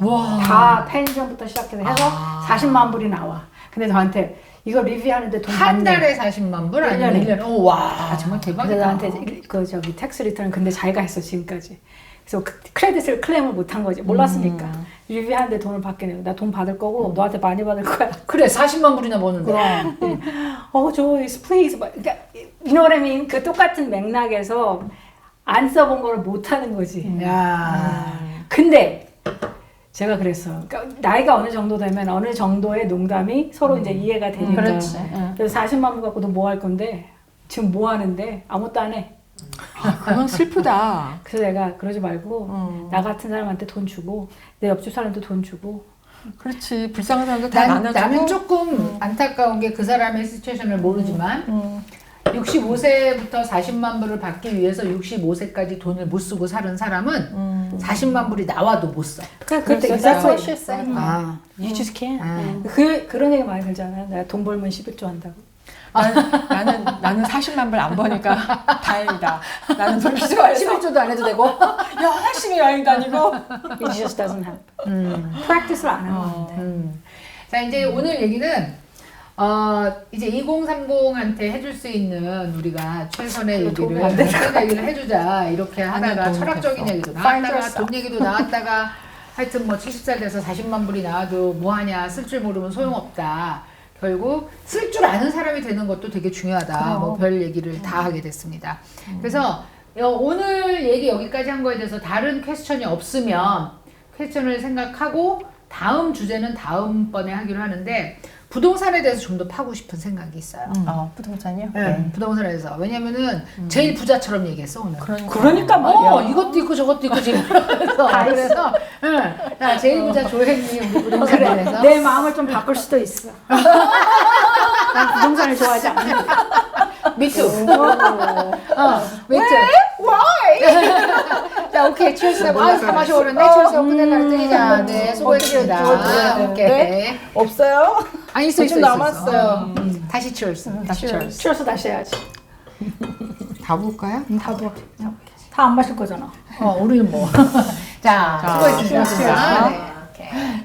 와. 다 펜션부터 시작해서 해서 40만 불이 나와. 근데 저한테 이거 리뷰하는데 돈 한 받네. 달에 40만 불 아니면 1년에? 오, 와, 정말 근데 대박이다. 나한테 그 저기 텍스 리턴 근데 자기가 했어 지금까지. 그래서 크레딧을 클레임을 못 한 거지. 몰랐으니까. 리뷰하는데 돈을 받게 내고 나 돈 받을 거고 너한테 많이 받을 거야. 그래, 40만 불이나 버는데. 그럼. 조이스 플리즈. 그러니까 you know what I mean? 그 똑같은 맥락에서 안 써본 거를 못 하는 거지. 야. 근데 제가 그랬어. 그러니까 나이가 어느 정도 되면 어느 정도의 농담이 서로 이제 이해가 되니까. 그렇지. 그래서 40만 불 갖고 너 뭐 할 건데? 지금 뭐 하는데? 아무것도 안 해. 그건 슬프다. 그래서 내가 그러지 말고 나 같은 사람한테 돈 주고 내 옆집 사람도 돈 주고 그렇지. 불쌍한 사람들 다 나눠주고. 나는 조금 안타까운 게 그 사람의 시츄에이션을 모르지만 65세부터 40만 불을 받기 위해서 65세까지 돈을 못 쓰고 사는 사람은 40만 불이 나와도 못 써. 그때 That's what exactly. she said. 아. You just can't. 아. 그런 얘기 많이 들잖아요. 내가 돈 벌면 11조 한다고. 나는 40만 불 안 버니까 다행이다. 나는 좀 필요해서 11조도 안 해도 되고. 열심히 여행 다니고. It just doesn't happen. practice를 안 하는 건데. 자, 이제 오늘 얘기는 이제 2030한테 해줄 수 있는 우리가 최선의 도움이 얘기를, 안 되는 최선의 얘기를 해주자. 이렇게 하다가 도움이 철학적인 됐어. 얘기도 Find 나왔다가 yourself. 돈 얘기도 나왔다가 하여튼 뭐 70살 돼서 40만 불이 나와도 뭐하냐, 쓸 줄 모르면 소용없다. 결국 쓸 줄 아는 사람이 되는 것도 되게 중요하다. 뭐 별 얘기를 다 하게 됐습니다. 그래서 오늘 얘기 여기까지 한 거에 대해서 다른 퀘스천이 없으면 퀘스천을 생각하고 다음 주제는 다음번에 하기로 하는데 부동산에 대해서 좀 더 파고 싶은 생각이 있어요. 부동산이요? 네, 부동산에 대해서. 왜냐면은 제일 부자처럼 얘기했어 오늘. 그러니까 말이야. 이것도 있고 저것도 있고 지금 그래서 응. 자, 제일 부자 조혜님 우리 부동산에 대해서. 내 마음을 좀 바꿀 수도 있어. 난 부동산을 좋아하지 않는다. 미투. 미투. 자, 오케이. 치얼스. 다 마셔오는데 치얼스 끝내는 뜨기자. 네, 수고했습니다. 오케이. 없어요? 아니, 있어. 좀 남았어요. 다시 치얼스. 다시 치얼스 다시 해야지. 다 볼까요? 다 안 마실 거잖아. 우리는 뭐. 자, 수고했습니다. 치얼스. 네, 오케이.